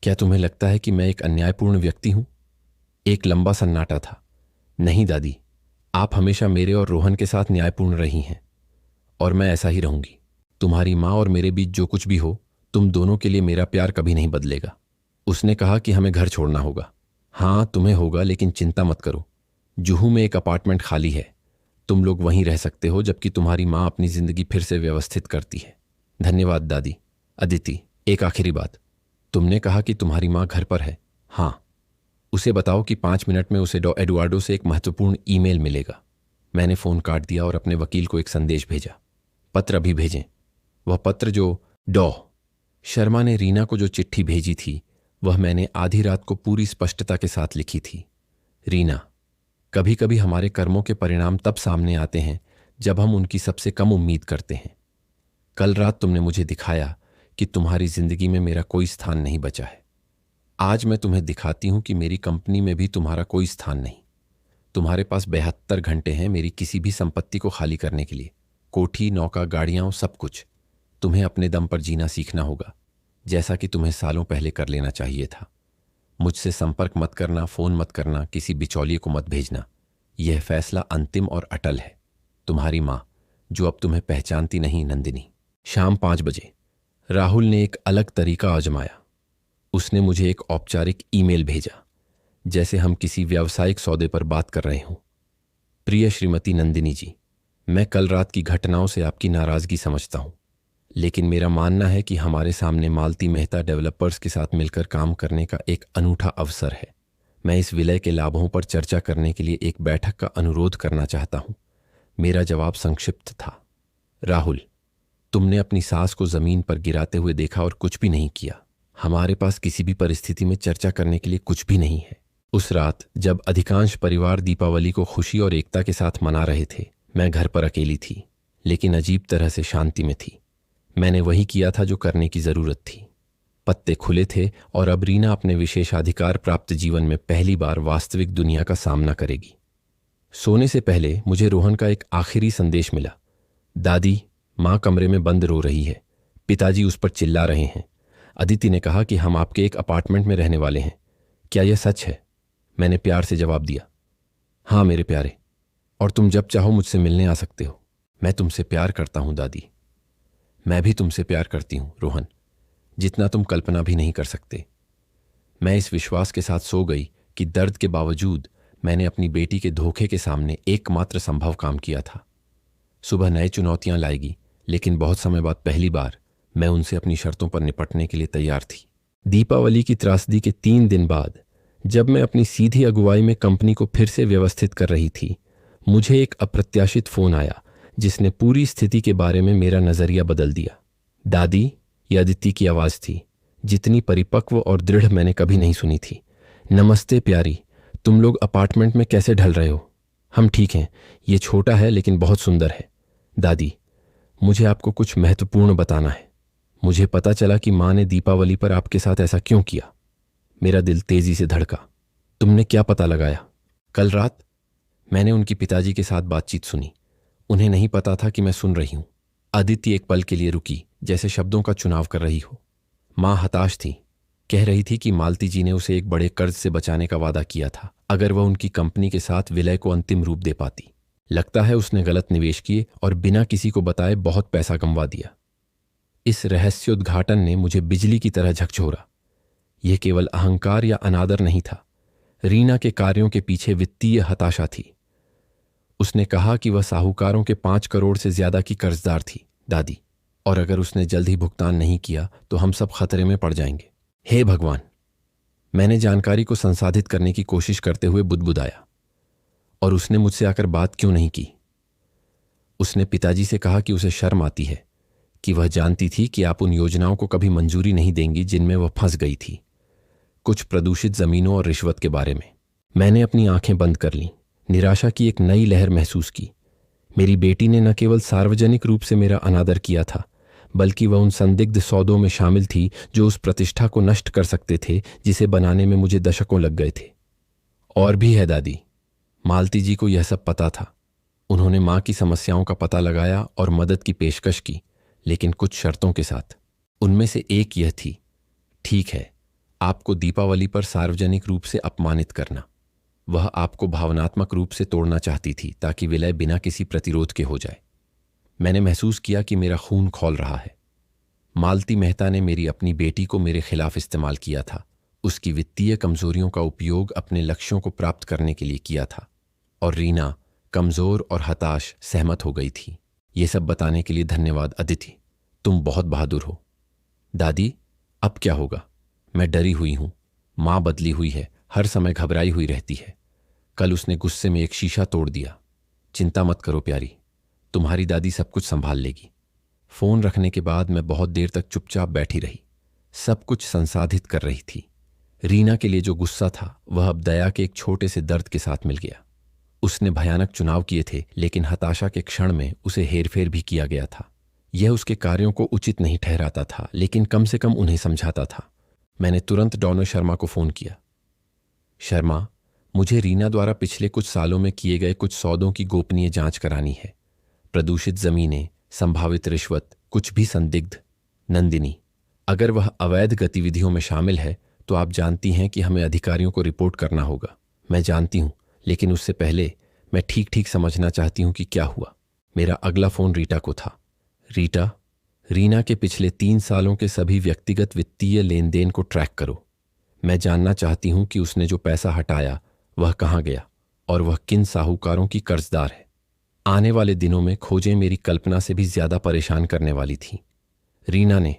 S1: क्या तुम्हें लगता है कि मैं एक अन्यायपूर्ण व्यक्ति हूं? एक लंबा सन्नाटा था। नहीं दादी, आप हमेशा मेरे और रोहन के साथ न्यायपूर्ण रही हैं और मैं ऐसा ही रहूंगी। तुम्हारी माँ और मेरे बीच जो कुछ भी हो, तुम दोनों के लिए मेरा प्यार कभी नहीं बदलेगा। उसने कहा कि हमें घर छोड़ना होगा। हाँ, तुम्हें होगा, लेकिन चिंता मत करो। जुहू में एक अपार्टमेंट खाली है। तुम लोग वहीं रह सकते हो जबकि तुम्हारी माँ अपनी जिंदगी फिर से व्यवस्थित करती है। धन्यवाद दादी। अदिति, एक आखिरी बात। तुमने कहा कि तुम्हारी माँ घर पर है। हाँ, उसे बताओ कि 5 मिनट में उसे एडुआर्डो से एक महत्वपूर्ण ईमेल मिलेगा। मैंने फोन काट दिया और अपने वकील को एक संदेश भेजा। पत्र अभी भेजें। वह पत्र जो शर्मा ने रीना को जो चिट्ठी भेजी थी, वह मैंने आधी रात को पूरी स्पष्टता के साथ लिखी थी। रीना, कभी कभी हमारे कर्मों के परिणाम तब सामने आते हैं जब हम उनकी सबसे कम उम्मीद करते हैं। कल रात तुमने मुझे दिखाया कि तुम्हारी जिंदगी में मेरा कोई स्थान नहीं बचा है। आज मैं तुम्हें दिखाती हूं कि मेरी कंपनी में भी तुम्हारा कोई स्थान नहीं। तुम्हारे पास 72 घंटे हैं मेरी किसी भी संपत्ति को खाली करने के लिए। कोठी, नौका, गाड़ियां, सब कुछ। तुम्हें अपने दम पर जीना सीखना होगा, जैसा कि तुम्हें सालों पहले कर लेना चाहिए था। मुझसे संपर्क मत करना, फोन मत करना, किसी बिचौलिए को मत भेजना। यह फैसला अंतिम और अटल है। तुम्हारी मां, जो अब तुम्हें पहचानती नहीं, नंदिनी। शाम 5 बजे राहुल ने एक अलग तरीका आजमाया। उसने मुझे एक औपचारिक ईमेल भेजा, जैसे हम किसी व्यावसायिक सौदे पर बात कर रहे हों। प्रिय श्रीमती नंदिनी जी, मैं कल रात की घटनाओं से आपकी नाराजगी समझता हूं, लेकिन मेरा मानना है कि हमारे सामने मालती मेहता डेवलपर्स के साथ मिलकर काम करने का एक अनूठा अवसर है। मैं इस विलय के लाभों पर चर्चा करने के लिए एक बैठक का अनुरोध करना चाहता हूं। मेरा जवाब संक्षिप्त था। राहुल, तुमने अपनी सास को जमीन पर गिराते हुए देखा और कुछ भी नहीं किया। हमारे पास किसी भी परिस्थिति में चर्चा करने के लिए कुछ भी नहीं है। उस रात जब अधिकांश परिवार दीपावली को खुशी और एकता के साथ मना रहे थे, मैं घर पर अकेली थी, लेकिन अजीब तरह से शांति में थी। मैंने वही किया था जो करने की जरूरत थी। पत्ते खुले थे और अब रीना अपने विशेषाधिकार प्राप्त जीवन में पहली बार वास्तविक दुनिया का सामना करेगी। सोने से पहले मुझे रोहन का एक आखिरी संदेश मिला। दादी, मां कमरे में बंद रो रही है। पिताजी उस पर चिल्ला रहे हैं। अदिति ने कहा कि हम आपके एक अपार्टमेंट में रहने वाले हैं। क्या यह सच है? मैंने प्यार से जवाब दिया। हाँ मेरे प्यारे, और तुम जब चाहो मुझसे मिलने आ सकते हो। मैं तुमसे प्यार करता हूं दादी। मैं भी तुमसे प्यार करती हूं रोहन, जितना तुम कल्पना भी नहीं कर सकते। मैं इस विश्वास के साथ सो गई कि दर्द के बावजूद मैंने अपनी बेटी के धोखे के सामने एकमात्र संभव काम किया था। सुबह नए चुनौतियां लाएगी, लेकिन बहुत समय बाद पहली बार मैं उनसे अपनी शर्तों पर निपटने के लिए तैयार थी। दीपावली की त्रासदी के 3 दिन बाद, जब मैं अपनी सीधी अगुवाई में कंपनी को फिर से व्यवस्थित कर रही थी, मुझे एक अप्रत्याशित फोन आया जिसने पूरी स्थिति के बारे में मेरा नजरिया बदल दिया। दादी, यह अदिति की आवाज थी, जितनी परिपक्व और दृढ़ मैंने कभी नहीं सुनी थी। नमस्ते प्यारी, तुम लोग अपार्टमेंट में कैसे ढल रहे हो? हम ठीक हैं। ये छोटा है लेकिन बहुत सुंदर है। दादी, मुझे आपको कुछ महत्वपूर्ण बताना है। मुझे पता चला कि मां ने दीपावली पर आपके साथ ऐसा क्यों किया। मेरा दिल तेजी से धड़का। तुमने क्या पता लगाया? कल रात मैंने उनके पिताजी के साथ बातचीत सुनी। उन्हें नहीं पता था कि मैं सुन रही हूं। अदिति एक पल के लिए रुकी, जैसे शब्दों का चुनाव कर रही हो। मां हताश थी। कह रही थी कि मालती जी ने उसे एक बड़े कर्ज से बचाने का वादा किया था अगर वह उनकी कंपनी के साथ विलय को अंतिम रूप दे पाती। लगता है उसने गलत निवेश किए और बिना किसी को बताए बहुत पैसा गंवा दिया। इस रहस्योद्घाटन ने मुझे बिजली की तरह झकझोरा। यह केवल अहंकार या अनादर नहीं था। रीना के कार्यों के पीछे वित्तीय हताशा थी। उसने कहा कि वह साहूकारों के 5 करोड़ से ज्यादा की कर्जदार थी दादी, और अगर उसने जल्द ही भुगतान नहीं किया तो हम सब खतरे में पड़ जाएंगे। हे भगवान! मैंने जानकारी को संसाधित करने की कोशिश करते हुए बुदबुदाया। और उसने मुझसे आकर बात क्यों नहीं की? उसने पिताजी से कहा कि उसे शर्म आती है, कि वह जानती थी कि आप उन योजनाओं को कभी मंजूरी नहीं देंगी जिनमें वह फंस गई थी। कुछ प्रदूषित जमीनों और रिश्वत के बारे में। मैंने अपनी आंखें बंद कर लीं। निराशा की एक नई लहर महसूस की। मेरी बेटी ने न केवल सार्वजनिक रूप से मेरा अनादर किया था, बल्कि वह उन संदिग्ध सौदों में शामिल थी जो उस प्रतिष्ठा को नष्ट कर सकते थे जिसे बनाने में मुझे दशकों लग गए थे। और भी है दादी, मालती जी को यह सब पता था। उन्होंने मां की समस्याओं का पता लगाया और मदद की पेशकश की, लेकिन कुछ शर्तों के साथ। उनमें से एक यह थी, ठीक है, आपको दीपावली पर सार्वजनिक रूप से अपमानित करना। वह आपको भावनात्मक रूप से तोड़ना चाहती थी ताकि विलय बिना किसी प्रतिरोध के हो जाए। मैंने महसूस किया कि मेरा खून खौल रहा है। मालती मेहता ने मेरी अपनी बेटी को मेरे खिलाफ इस्तेमाल किया था। उसकी वित्तीय कमजोरियों का उपयोग अपने लक्ष्यों को प्राप्त करने के लिए किया था। और रीना, कमजोर और हताश, सहमत हो गई थी। ये सब बताने के लिए धन्यवाद अदिति, तुम बहुत बहादुर हो। दादी, अब क्या होगा? मैं डरी हुई हूं। मां बदली हुई है, हर समय घबराई हुई रहती है। कल उसने गुस्से में एक शीशा तोड़ दिया। चिंता मत करो प्यारी, तुम्हारी दादी सब कुछ संभाल लेगी। फोन रखने के बाद मैं बहुत देर तक चुपचाप बैठी रही, सब कुछ संसाधित कर रही थी। रीना के लिए जो गुस्सा था वह अब दया के एक छोटे से दर्द के साथ मिल गया। उसने भयानक चुनाव किए थे, लेकिन हताशा के क्षण में उसे हेरफेर भी किया गया था। यह उसके कार्यों को उचित नहीं ठहराता था, लेकिन कम से कम उन्हें समझाता था। मैंने तुरंत डॉनो शर्मा को फोन किया। शर्मा, मुझे रीना द्वारा पिछले कुछ सालों में किए गए कुछ सौदों की गोपनीय जांच करानी है। प्रदूषित जमीनें, संभावित रिश्वत, कुछ भी संदिग्ध। नंदिनी, अगर वह अवैध गतिविधियों में शामिल है तो आप जानती हैं कि हमें अधिकारियों को रिपोर्ट करना होगा। मैं जानती हूं, लेकिन उससे पहले मैं ठीक ठीक समझना चाहती हूं कि क्या हुआ। मेरा अगला फोन रीटा को था। रीटा, रीना के पिछले 3 सालों के सभी व्यक्तिगत वित्तीय लेन देन को ट्रैक करो। मैं जानना चाहती हूं कि उसने जो पैसा हटाया वह कहाँ गया और वह किन साहूकारों की कर्जदार है। आने वाले दिनों में खोजें मेरी कल्पना से भी ज्यादा परेशान करने वाली थी। रीना ने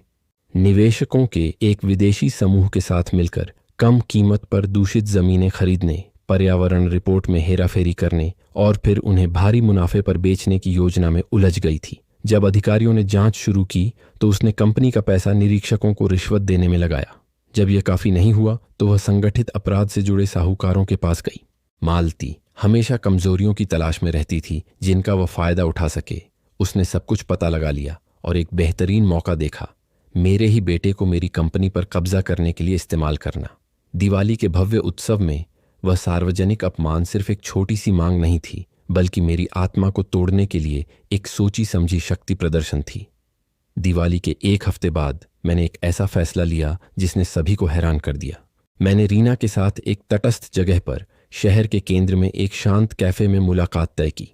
S1: निवेशकों के एक विदेशी समूह के साथ मिलकर कम कीमत पर दूषित जमीनें खरीदने, पर्यावरण रिपोर्ट में हेराफेरी करने और फिर उन्हें भारी मुनाफे पर बेचने की योजना में उलझ गई थी। जब अधिकारियों ने जांच शुरू की तो उसने कंपनी का पैसा निरीक्षकों को रिश्वत देने में लगाया। जब यह काफी नहीं हुआ तो वह संगठित अपराध से जुड़े साहूकारों के पास गई। मालती हमेशा कमजोरियों की तलाश में रहती थी जिनका वह फायदा उठा सके। उसने सब कुछ पता लगा लिया और एक बेहतरीन मौका देखा, मेरे ही बेटे को मेरी कंपनी पर कब्जा करने के लिए इस्तेमाल करना। दिवाली के भव्य उत्सव में वह सार्वजनिक अपमान सिर्फ एक छोटी सी मांग नहीं थी, बल्कि मेरी आत्मा को तोड़ने के लिए एक सोची समझी शक्ति प्रदर्शन थी। दिवाली के 1 हफ्ते बाद मैंने एक ऐसा फैसला लिया जिसने सभी को हैरान कर दिया। मैंने रीना के साथ एक तटस्थ जगह पर शहर के केंद्र में एक शांत कैफे में मुलाकात तय की।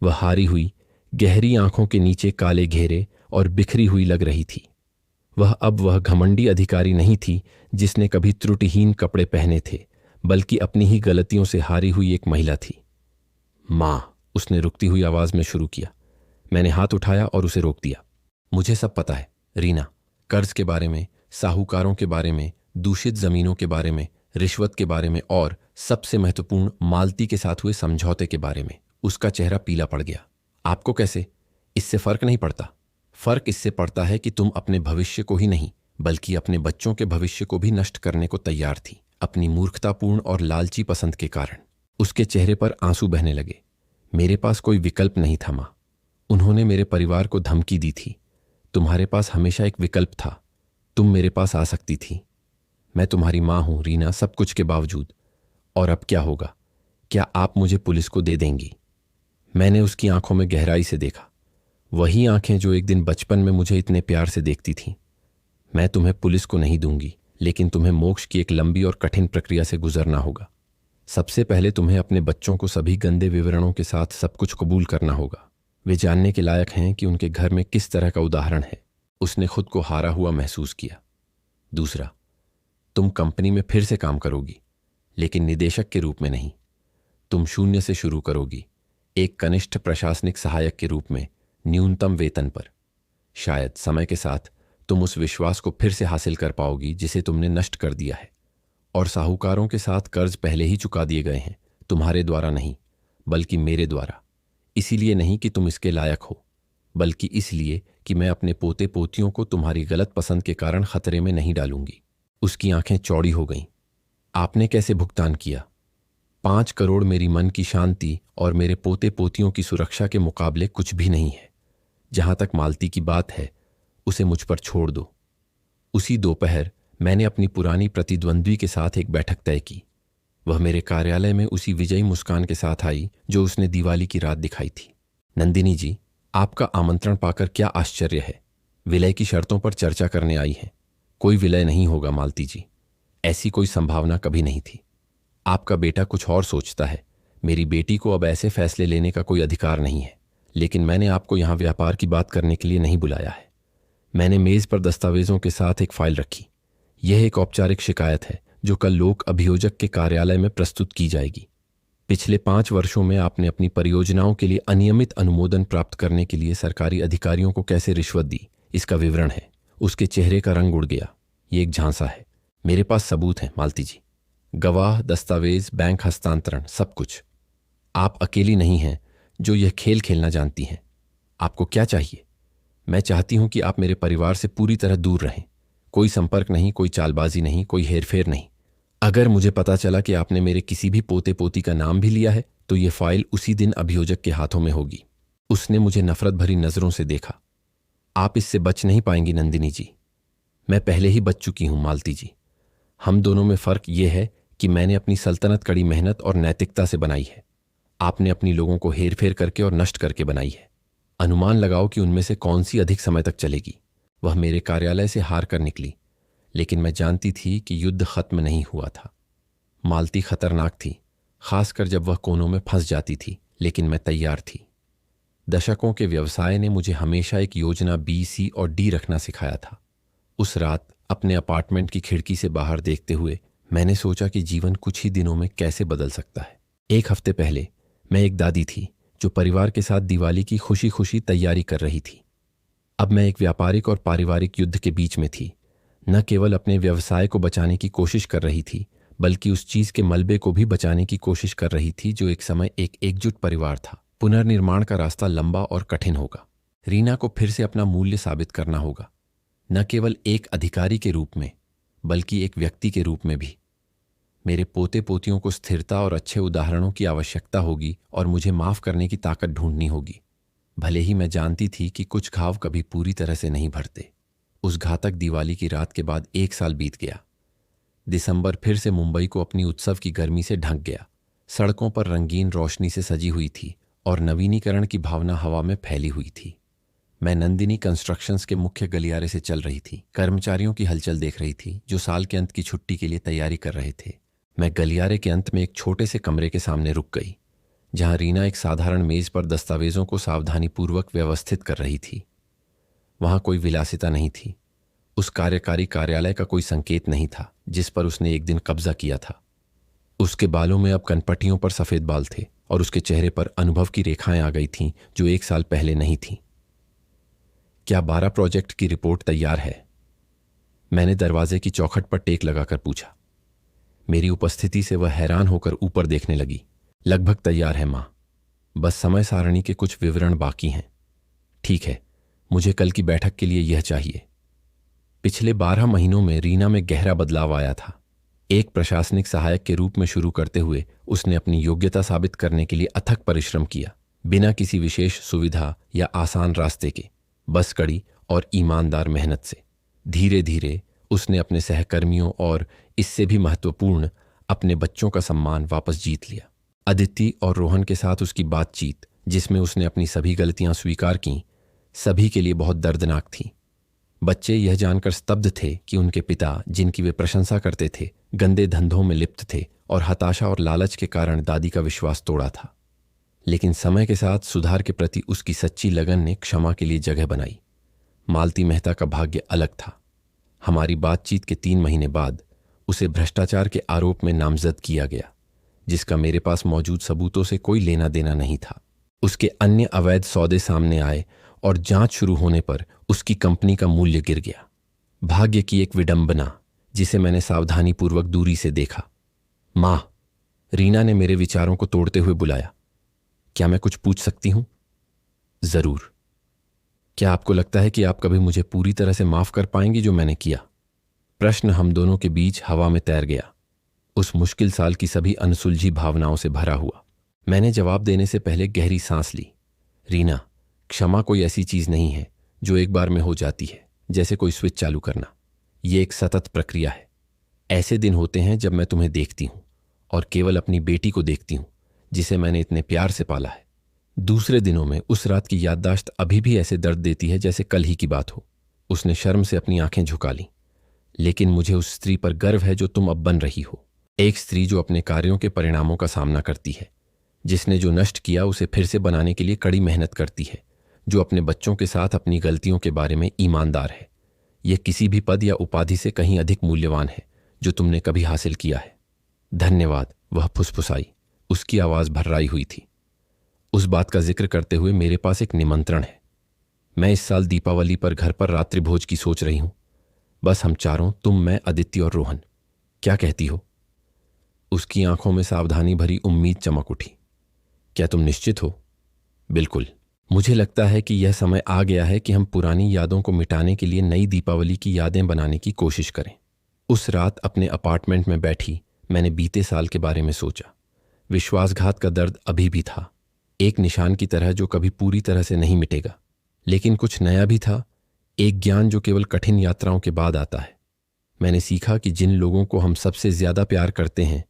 S1: वह हारी हुई, गहरी आंखों के नीचे काले घेरे और बिखरी हुई लग रही थी। वह घमंडी अधिकारी नहीं थी जिसने कभी त्रुटिहीन कपड़े पहने थे, बल्कि अपनी ही गलतियों से हारी हुई एक महिला थी। मां, उसने रुकती हुई आवाज में शुरू किया। मैंने हाथ उठाया और उसे रोक दिया। मुझे सब पता है रीना, कर्ज के बारे में, साहूकारों के बारे में, दूषित जमीनों के बारे में, रिश्वत के बारे में और सबसे महत्वपूर्ण मालती के साथ हुए समझौते के बारे में। उसका चेहरा पीला पड़ गया। आपको कैसे? इससे फर्क नहीं पड़ता। फर्क इससे पड़ता है कि तुम अपने भविष्य को ही नहीं बल्कि अपने बच्चों के भविष्य को भी नष्ट करने को तैयार थी, अपनी मूर्खतापूर्ण और लालची पसंद के कारण। उसके चेहरे पर आंसू बहने लगे। मेरे पास कोई विकल्प नहीं था मां। उन्होंने मेरे परिवार को धमकी दी थी। तुम्हारे पास हमेशा एक विकल्प था, तुम मेरे पास आ सकती थी। मैं तुम्हारी मां हूं रीना, सब कुछ के बावजूद। और अब क्या होगा? क्या आप मुझे पुलिस को दे देंगी? मैंने उसकी आंखों में गहराई से देखा, वही आंखें जो एक दिन बचपन में मुझे इतने प्यार से देखती थीं। मैं तुम्हें पुलिस को नहीं दूंगी, लेकिन तुम्हें मोक्ष की एक लंबी और कठिन प्रक्रिया से गुजरना होगा। सबसे पहले तुम्हें अपने बच्चों को सभी गंदे विवरणों के साथ सब कुछ कबूल करना होगा। वे जानने के लायक हैं कि उनके घर में किस तरह का उदाहरण है। उसने खुद को हारा हुआ महसूस किया। दूसरा, तुम कंपनी में फिर से काम करोगी, लेकिन निदेशक के रूप में नहीं। तुम शून्य से शुरू करोगी, एक कनिष्ठ प्रशासनिक सहायक के रूप में, न्यूनतम वेतन पर। शायद समय के साथ तुम उस विश्वास को फिर से हासिल कर पाओगी जिसे तुमने नष्ट कर दिया है। और साहूकारों के साथ कर्ज पहले ही चुका दिए गए हैं, तुम्हारे द्वारा नहीं बल्कि मेरे द्वारा। इसीलिए नहीं कि तुम इसके लायक हो, बल्कि इसलिए कि मैं अपने पोते पोतियों को तुम्हारी गलत पसंद के कारण खतरे में नहीं डालूंगी। उसकी आंखें चौड़ी हो गईं। आपने कैसे भुगतान किया? 5 करोड़ मेरी मन की शांति और मेरे पोते पोतियों की सुरक्षा के मुकाबले कुछ भी नहीं है। जहां तक मालती की बात है, उसे मुझ पर छोड़ दो। उसी दोपहर मैंने अपनी पुरानी प्रतिद्वंद्वी के साथ एक बैठक तय की। वह मेरे कार्यालय में उसी विजयी मुस्कान के साथ आई जो उसने दिवाली की रात दिखाई थी। नंदिनी जी, आपका आमंत्रण पाकर क्या आश्चर्य है। विलय की शर्तों पर चर्चा करने आई हैं। कोई विलय नहीं होगा मालती जी, ऐसी कोई संभावना कभी नहीं थी। आपका बेटा कुछ और सोचता है। मेरी बेटी को अब ऐसे फैसले लेने का कोई अधिकार नहीं है। लेकिन मैंने आपको यहां व्यापार की बात करने के लिए नहीं बुलाया है। मैंने मेज पर दस्तावेजों के साथ एक फाइल रखी। यह एक औपचारिक शिकायत है जो कल लोक अभियोजक के कार्यालय में प्रस्तुत की जाएगी। पिछले 5 वर्षों में आपने अपनी परियोजनाओं के लिए अनियमित अनुमोदन प्राप्त करने के लिए सरकारी अधिकारियों को कैसे रिश्वत दी, इसका विवरण है। उसके चेहरे का रंग उड़ गया। ये एक झांसा है। मेरे पास सबूत हैं मालती जी, गवाह, दस्तावेज, बैंक हस्तांतरण, सब कुछ। आप अकेली नहीं हैं जो यह खेल खेलना जानती हैं। आपको क्या चाहिए? मैं चाहती हूं कि आप मेरे परिवार से पूरी तरह दूर रहें। कोई संपर्क नहीं, कोई चालबाजी नहीं, कोई हेरफेर नहीं। अगर मुझे पता चला कि आपने मेरे किसी भी पोते पोती का नाम भी लिया है तो ये फाइल उसी दिन अभियोजक के हाथों में होगी। उसने मुझे नफरत भरी नजरों से देखा। आप इससे बच नहीं पाएंगी नंदिनी जी। मैं पहले ही बच चुकी हूं मालती जी। हम दोनों में फर्क यह है कि मैंने अपनी सल्तनत कड़ी मेहनत और नैतिकता से बनाई है। आपने अपनी लोगों को हेर फेर करके और नष्ट करके बनाई है। अनुमान लगाओ कि उनमें से कौन सी अधिक समय तक चलेगी। वह मेरे कार्यालय से हार कर निकली, लेकिन मैं जानती थी कि युद्ध खत्म नहीं हुआ था। मालती खतरनाक थी, खासकर जब वह कोनों में फंस जाती थी, लेकिन मैं तैयार थी। दशकों के व्यवसाय ने मुझे हमेशा एक योजना बी, सी और डी रखना सिखाया था। उस रात अपने अपार्टमेंट की खिड़की से बाहर देखते हुए मैंने सोचा कि जीवन कुछ ही दिनों में कैसे बदल सकता है। 1 हफ्ते पहले मैं एक दादी थी जो परिवार के साथ दिवाली की खुशी खुशी तैयारी कर रही थी। अब मैं एक व्यापारिक और पारिवारिक युद्ध के बीच में थी। न केवल अपने व्यवसाय को बचाने की कोशिश कर रही थी, बल्कि उस चीज के मलबे को भी बचाने की कोशिश कर रही थी जो एक समय एक एकजुट परिवार था। पुनर्निर्माण का रास्ता लंबा और कठिन होगा। रीना को फिर से अपना मूल्य साबित करना होगा, न केवल एक अधिकारी के रूप में, बल्कि एक व्यक्ति के रूप में भी। मेरे पोते पोतियों को स्थिरता और अच्छे उदाहरणों की आवश्यकता होगी और मुझे माफ करने की ताकत ढूंढनी होगी। भले ही मैं जानती थी कि कुछ घाव कभी पूरी तरह से नहीं भरते। उस घातक दिवाली की रात के बाद 1 साल बीत गया। दिसंबर फिर से मुंबई को अपनी उत्सव की गर्मी से ढक गया। सड़कों पर रंगीन रोशनी से सजी हुई थी और नवीनीकरण की भावना हवा में फैली हुई थी। मैं नंदिनी कंस्ट्रक्शंस के मुख्य गलियारे से चल रही थी। कर्मचारियों की हलचल देख रही थी जो साल के अंत की छुट्टी के लिए तैयारी कर रहे थे। मैं गलियारे के अंत में एक छोटे से कमरे के सामने रुक गई, जहां रीना एक साधारण मेज पर दस्तावेजों को सावधानीपूर्वक व्यवस्थित कर रही थी। वहां कोई विलासिता नहीं थी। उस कार्यकारी कार्यालय का कोई संकेत नहीं था जिस पर उसने एक दिन कब्जा किया था। उसके बालों में अब कनपटियों पर सफेद बाल थे और उसके चेहरे पर अनुभव की रेखाएं आ गई थीं जो 1 साल पहले नहीं थीं। क्या 12 प्रोजेक्ट की रिपोर्ट तैयार है? मैंने दरवाजे की चौखट पर टेक लगाकर पूछा। मेरी उपस्थिति से वह हैरान होकर ऊपर देखने लगी। लगभग तैयार है मां, बस समय सारणी के कुछ विवरण बाकी हैं। ठीक है, मुझे कल की बैठक के लिए यह चाहिए। पिछले 12 महीनों में रीना में गहरा बदलाव आया था। एक प्रशासनिक सहायक के रूप में शुरू करते हुए उसने अपनी योग्यता साबित करने के लिए अथक परिश्रम किया, बिना किसी विशेष सुविधा या आसान रास्ते के, बस कड़ी और ईमानदार मेहनत से। धीरे धीरे उसने अपने सहकर्मियों और इससे भी महत्वपूर्ण अपने बच्चों का सम्मान वापस जीत लिया। अदिति और रोहन के साथ उसकी बातचीत, जिसमें उसने अपनी सभी गलतियां स्वीकार कीं, सभी के लिए बहुत दर्दनाक थी। बच्चे यह जानकर स्तब्ध थे कि उनके पिता, जिनकी वे प्रशंसा करते थे, गंदे धंधों में लिप्त थे और हताशा और लालच के कारण दादी का विश्वास तोड़ा था। लेकिन समय के साथ सुधार के प्रति उसकी सच्ची लगन ने क्षमा के लिए जगह बनाई। मालती मेहता का भाग्य अलग था। हमारी बातचीत के 3 महीने बाद उसे भ्रष्टाचार के आरोप में नामजद किया गया, जिसका मेरे पास मौजूद सबूतों से कोई लेना देना नहीं था। उसके अन्य अवैध सौदे सामने आए और जांच शुरू होने पर उसकी कंपनी का मूल्य गिर गया। भाग्य की एक विडंबना जिसे मैंने सावधानीपूर्वक दूरी से देखा। मां, रीना ने मेरे विचारों को तोड़ते हुए बुलाया। क्या मैं कुछ पूछ सकती हूं? जरूर। क्या आपको लगता है कि आप कभी मुझे पूरी तरह से माफ कर पाएंगी जो मैंने किया? प्रश्न हम दोनों के बीच हवा में तैर गया, उस मुश्किल साल की सभी अनसुलझी भावनाओं से भरा हुआ। मैंने जवाब देने से पहले गहरी सांस ली। रीना, क्षमा कोई ऐसी चीज नहीं है जो एक बार में हो जाती है, जैसे कोई स्विच चालू करना। यह एक सतत प्रक्रिया है। ऐसे दिन होते हैं जब मैं तुम्हें देखती हूं और केवल अपनी बेटी को देखती हूं, जिसे मैंने इतने प्यार से पाला है। दूसरे दिनों में उस रात की याददाश्त अभी भी ऐसे दर्द देती है जैसे कल ही की बात हो। उसने शर्म से अपनी आंखें झुका लीं। लेकिन मुझे उस स्त्री पर गर्व है जो तुम अब बन रही हो। एक स्त्री जो अपने कार्यों के परिणामों का सामना करती है, जिसने जो नष्ट किया उसे फिर से बनाने के लिए कड़ी मेहनत करती है, जो अपने बच्चों के साथ अपनी गलतियों के बारे में ईमानदार है। यह किसी भी पद या उपाधि से कहीं अधिक मूल्यवान है जो तुमने कभी हासिल किया है। धन्यवाद, वह फुसफुसाई। उसकी आवाज भर्राई हुई थी। उस बात का जिक्र करते हुए मेरे पास एक निमंत्रण है। मैं इस साल दीपावली पर घर पर रात्रि भोज की सोच रही हूं। बस हम चारों, तुम, मैं, अदिति और रोहन। क्या कहती हो? उसकी आंखों में सावधानी भरी उम्मीद चमक उठी। क्या तुम निश्चित हो? बिल्कुल। मुझे लगता है कि यह समय आ गया है कि हम पुरानी यादों को मिटाने के लिए नई दीपावली की यादें बनाने की कोशिश करें। उस रात अपने अपार्टमेंट में बैठी मैंने बीते साल के बारे में सोचा। विश्वासघात का दर्द अभी भी था, एक निशान की तरह जो कभी पूरी तरह से नहीं मिटेगा। लेकिन कुछ नया भी था, एक ज्ञान जो केवल कठिन यात्राओं के बाद आता है। मैंने सीखा कि जिन लोगों को हम सबसे ज्यादा प्यार करते हैं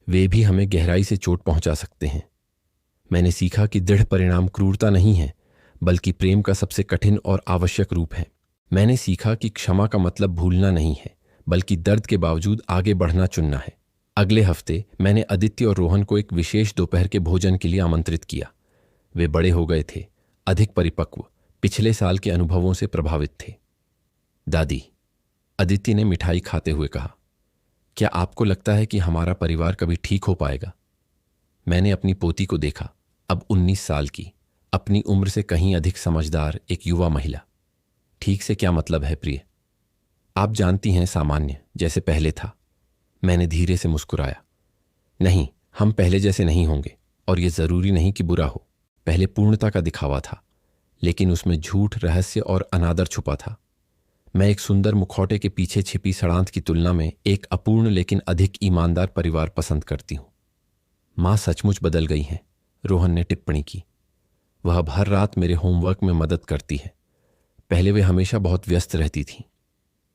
S1: वे भी हमें गहराई से चोट पहुंचा सकते हैं। मैंने सीखा कि दृढ़ परिणाम क्रूरता नहीं है, बल्कि प्रेम का सबसे कठिन और आवश्यक रूप है। मैंने सीखा कि क्षमा का मतलब भूलना नहीं है, बल्कि दर्द के बावजूद आगे बढ़ना चुनना है। अगले हफ्ते मैंने अदिति और रोहन को एक विशेष दोपहर के भोजन के लिए आमंत्रित किया। वे बड़े हो गए थे, अधिक परिपक्व, पिछले साल के अनुभवों से प्रभावित थे। दादी, अदिति ने मिठाई खाते हुए कहा, क्या आपको लगता है कि हमारा परिवार कभी ठीक हो पाएगा? मैंने अपनी पोती को देखा, अब 19 साल की, अपनी उम्र से कहीं अधिक समझदार एक युवा महिला। ठीक से क्या मतलब है प्रिय? आप जानती हैं, सामान्य, जैसे पहले था। मैंने धीरे से मुस्कुराया। नहीं, हम पहले जैसे नहीं होंगे, और यह जरूरी नहीं कि बुरा हो। पहले पूर्णता का दिखावा था, लेकिन उसमें झूठ, रहस्य और अनादर छुपा था। मैं एक सुंदर मुखौटे के पीछे छिपी सड़ांत की तुलना में एक अपूर्ण लेकिन अधिक ईमानदार परिवार पसंद करती हूं। मां सचमुच बदल गई हैं, रोहन ने टिप्पणी की। वह अब हर रात मेरे होमवर्क में मदद करती है। पहले वे हमेशा बहुत व्यस्त रहती थीं।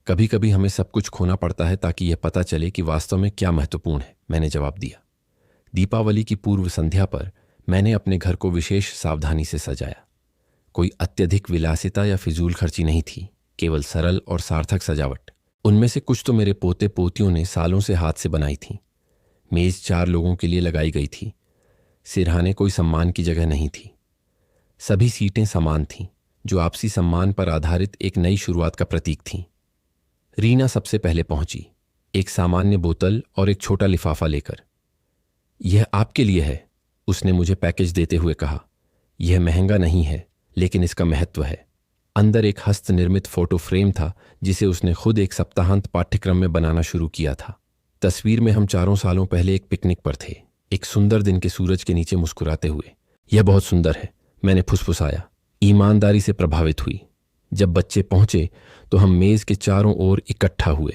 S1: कभी कभी हमें सब कुछ खोना पड़ता है ताकि यह पता चले कि वास्तव में क्या महत्वपूर्ण है, मैंने जवाब दिया। दीपावली की पूर्व संध्या पर मैंने अपने घर को विशेष सावधानी से सजाया। कोई अत्यधिक विलासिता या फिजूल खर्ची नहीं थी, केवल सरल और सार्थक सजावट। उनमें से कुछ तो मेरे पोते पोतियों ने सालों से हाथ से बनाई थी। मेज 4 लोगों के लिए लगाई गई थी। सिरहाने कोई सम्मान की जगह नहीं थी। सभी सीटें समान थीं, जो आपसी सम्मान पर आधारित एक नई शुरुआत का प्रतीक थीं। रीना सबसे पहले पहुंची, एक सामान्य बोतल और एक छोटा लिफाफा लेकर। यह आपके लिए है, उसने मुझे पैकेज देते हुए कहा। यह महंगा नहीं है, लेकिन इसका महत्व है। अंदर एक हस्त निर्मित फोटो फ्रेम था, जिसे उसने खुद एक सप्ताहांत पाठ्यक्रम में बनाना शुरू किया था। तस्वीर में हम 4 सालों पहले एक पिकनिक पर थे, एक सुंदर दिन के सूरज के नीचे मुस्कुराते हुए। यह बहुत सुंदर है, मैंने फुसफुसाया, ईमानदारी से प्रभावित हुई। जब बच्चे पहुंचे तो हम मेज के चारों ओर इकट्ठा हुए।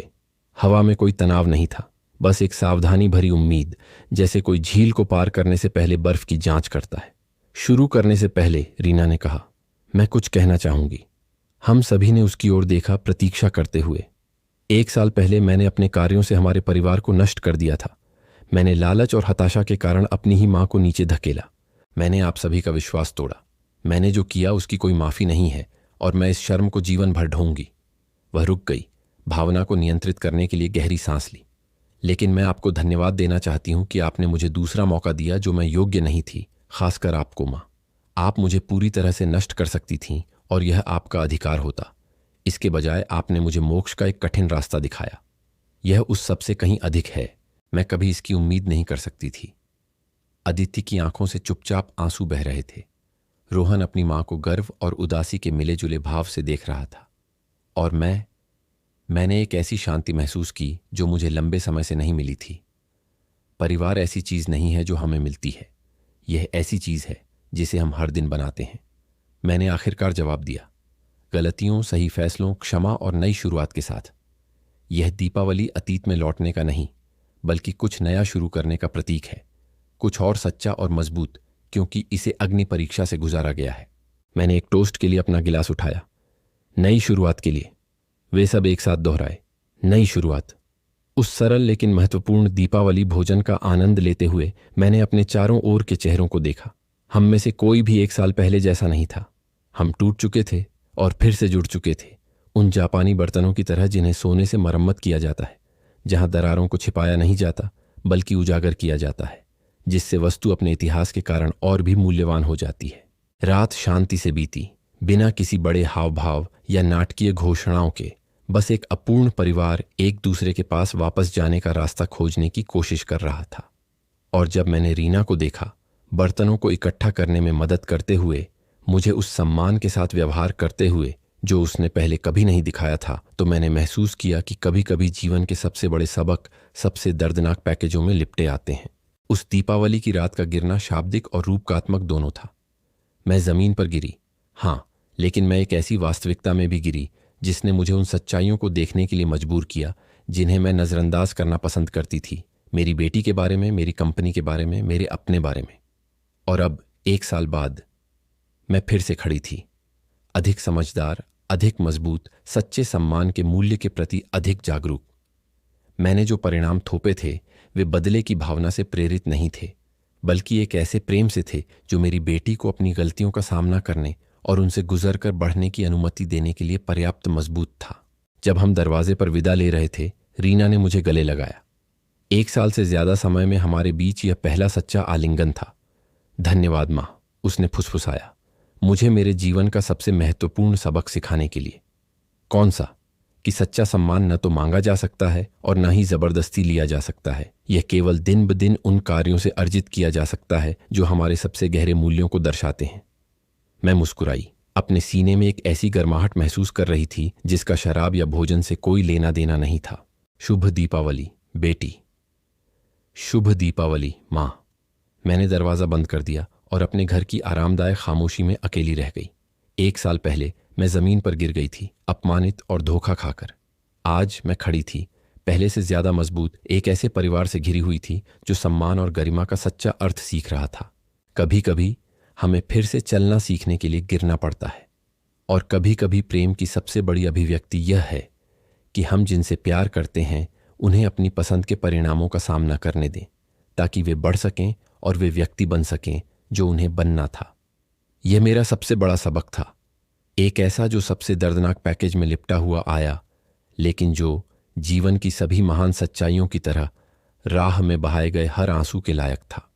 S1: हवा में कोई तनाव नहीं था, बस एक सावधानी भरी उम्मीद, जैसे कोई झील को पार करने से पहले बर्फ की जांच करता है। शुरू करने से पहले रीना ने कहा, मैं कुछ कहना चाहूंगी। हम सभी ने उसकी ओर देखा, प्रतीक्षा करते हुए। 1 साल पहले मैंने अपने कार्यों से हमारे परिवार को नष्ट कर दिया था। मैंने लालच और हताशा के कारण अपनी ही मां को नीचे धकेला। मैंने आप सभी का विश्वास तोड़ा। मैंने जो किया उसकी कोई माफी नहीं है, और मैं इस शर्म को जीवन भर ढोंगी। वह रुक गई, भावना को नियंत्रित करने के लिए गहरी सांस ली। लेकिन मैं आपको धन्यवाद देना चाहती हूं कि आपने मुझे दूसरा मौका दिया जो मैं योग्य नहीं थी, खासकर आपको मां। आप मुझे पूरी तरह से नष्ट कर सकती थीं, और यह आपका अधिकार होता। इसके बजाय आपने मुझे मोक्ष का एक कठिन रास्ता दिखाया। यह उस सबसे कहीं अधिक है। मैं कभी इसकी उम्मीद नहीं कर सकती थी। अदिति की आंखों से चुपचाप आंसू बह रहे थे। रोहन अपनी मां को गर्व और उदासी के मिले जुले भाव से देख रहा था। और मैंने एक ऐसी शांति महसूस की जो मुझे लंबे समय से नहीं मिली थी। परिवार ऐसी चीज नहीं है जो हमें मिलती है, यह ऐसी चीज है जिसे हम हर दिन बनाते हैं। मैंने आखिरकार जवाब दिया, गलतियों, सही फैसलों, क्षमा और नई शुरुआत के साथ। यह दीपावली अतीत में लौटने का नहीं, बल्कि कुछ नया शुरू करने का प्रतीक है। कुछ और सच्चा और मजबूत, क्योंकि इसे अग्नि परीक्षा से गुजारा गया है। मैंने एक टोस्ट के लिए अपना गिलास उठाया। नई शुरुआत के लिए। वे सब एक साथ दोहराए, नई शुरुआत। उस सरल लेकिन महत्वपूर्ण दीपावली भोजन का आनंद लेते हुए मैंने अपने चारों ओर के चेहरों को देखा। हम में से कोई भी 1 साल पहले जैसा नहीं था। हम टूट चुके थे और फिर से जुड़ चुके थे, उन जापानी बर्तनों की तरह जिन्हें सोने से मरम्मत किया जाता है, जहां दरारों को छिपाया नहीं जाता बल्कि उजागर किया जाता है, जिससे वस्तु अपने इतिहास के कारण और भी मूल्यवान हो जाती है। रात शांति से बीती, बिना किसी बड़े हाव भाव या नाटकीय घोषणाओं के। बस एक अपूर्ण परिवार एक दूसरे के पास वापस जाने का रास्ता खोजने की कोशिश कर रहा था। और जब मैंने रीना को देखा, बर्तनों को इकट्ठा करने में मदद करते हुए, मुझे उस सम्मान के साथ व्यवहार करते हुए जो उसने पहले कभी नहीं दिखाया था, तो मैंने महसूस किया कि कभी कभी जीवन के सबसे बड़े सबक सबसे दर्दनाक पैकेजों में लिपटे आते हैं। उस दीपावली की रात का गिरना शाब्दिक और रूपकात्मक दोनों था। मैं जमीन पर गिरी, हाँ, लेकिन मैं एक ऐसी वास्तविकता में भी गिरी जिसने मुझे उन सच्चाइयों को देखने के लिए मजबूर किया जिन्हें मैं नजरअंदाज करना पसंद करती थी। मेरी बेटी के बारे में, मेरी कंपनी के बारे में, मेरे अपने बारे में। और अब 1 साल बाद मैं फिर से खड़ी थी, अधिक समझदार, अधिक मजबूत, सच्चे सम्मान के मूल्य के प्रति अधिक जागरूक। मैंने जो परिणाम थोपे थे वे बदले की भावना से प्रेरित नहीं थे, बल्कि एक ऐसे प्रेम से थे जो मेरी बेटी को अपनी गलतियों का सामना करने और उनसे गुजर कर बढ़ने की अनुमति देने के लिए पर्याप्त मजबूत था। जब हम दरवाजे पर विदा ले रहे थे, रीना ने मुझे गले लगाया। 1 साल से ज्यादा समय में हमारे बीच यह पहला सच्चा आलिंगन था। धन्यवाद माँ, उसने फुसफुसाया, मुझे मेरे जीवन का सबसे महत्वपूर्ण सबक सिखाने के लिए। कौन सा? कि सच्चा सम्मान न तो मांगा जा सकता है और न ही जबरदस्ती लिया जा सकता है। यह केवल दिन ब दिन उन कार्यों से अर्जित किया जा सकता है जो हमारे सबसे गहरे मूल्यों को दर्शाते हैं। मैं मुस्कुराई। अपने सीने में एक ऐसी गर्माहट महसूस कर रही थी जिसका शराब या भोजन से कोई लेना देना नहीं था। शुभ दीपावली बेटी। शुभ दीपावली माँ। मैंने दरवाज़ा बंद कर दिया और अपने घर की आरामदायक खामोशी में अकेली रह गई। 1 साल पहले मैं ज़मीन पर गिर गई थी, अपमानित और धोखा खाकर। आज मैं खड़ी थी, पहले से ज़्यादा मजबूत, एक ऐसे परिवार से घिरी हुई थी जो सम्मान और गरिमा का सच्चा अर्थ सीख रहा था। कभी कभी हमें फिर से चलना सीखने के लिए गिरना पड़ता है, और कभी कभी प्रेम की सबसे बड़ी अभिव्यक्ति यह है कि हम जिनसे प्यार करते हैं उन्हें अपनी पसंद के परिणामों का सामना करने दें, ताकि वे बढ़ सकें और वे व्यक्ति बन सकें जो उन्हें बनना था। यह मेरा सबसे बड़ा सबक था, एक ऐसा जो सबसे दर्दनाक पैकेज में लिपटा हुआ आया, लेकिन जो जीवन की सभी महान सच्चाइयों की तरह राह में बहाए गए हर आंसू के लायक था।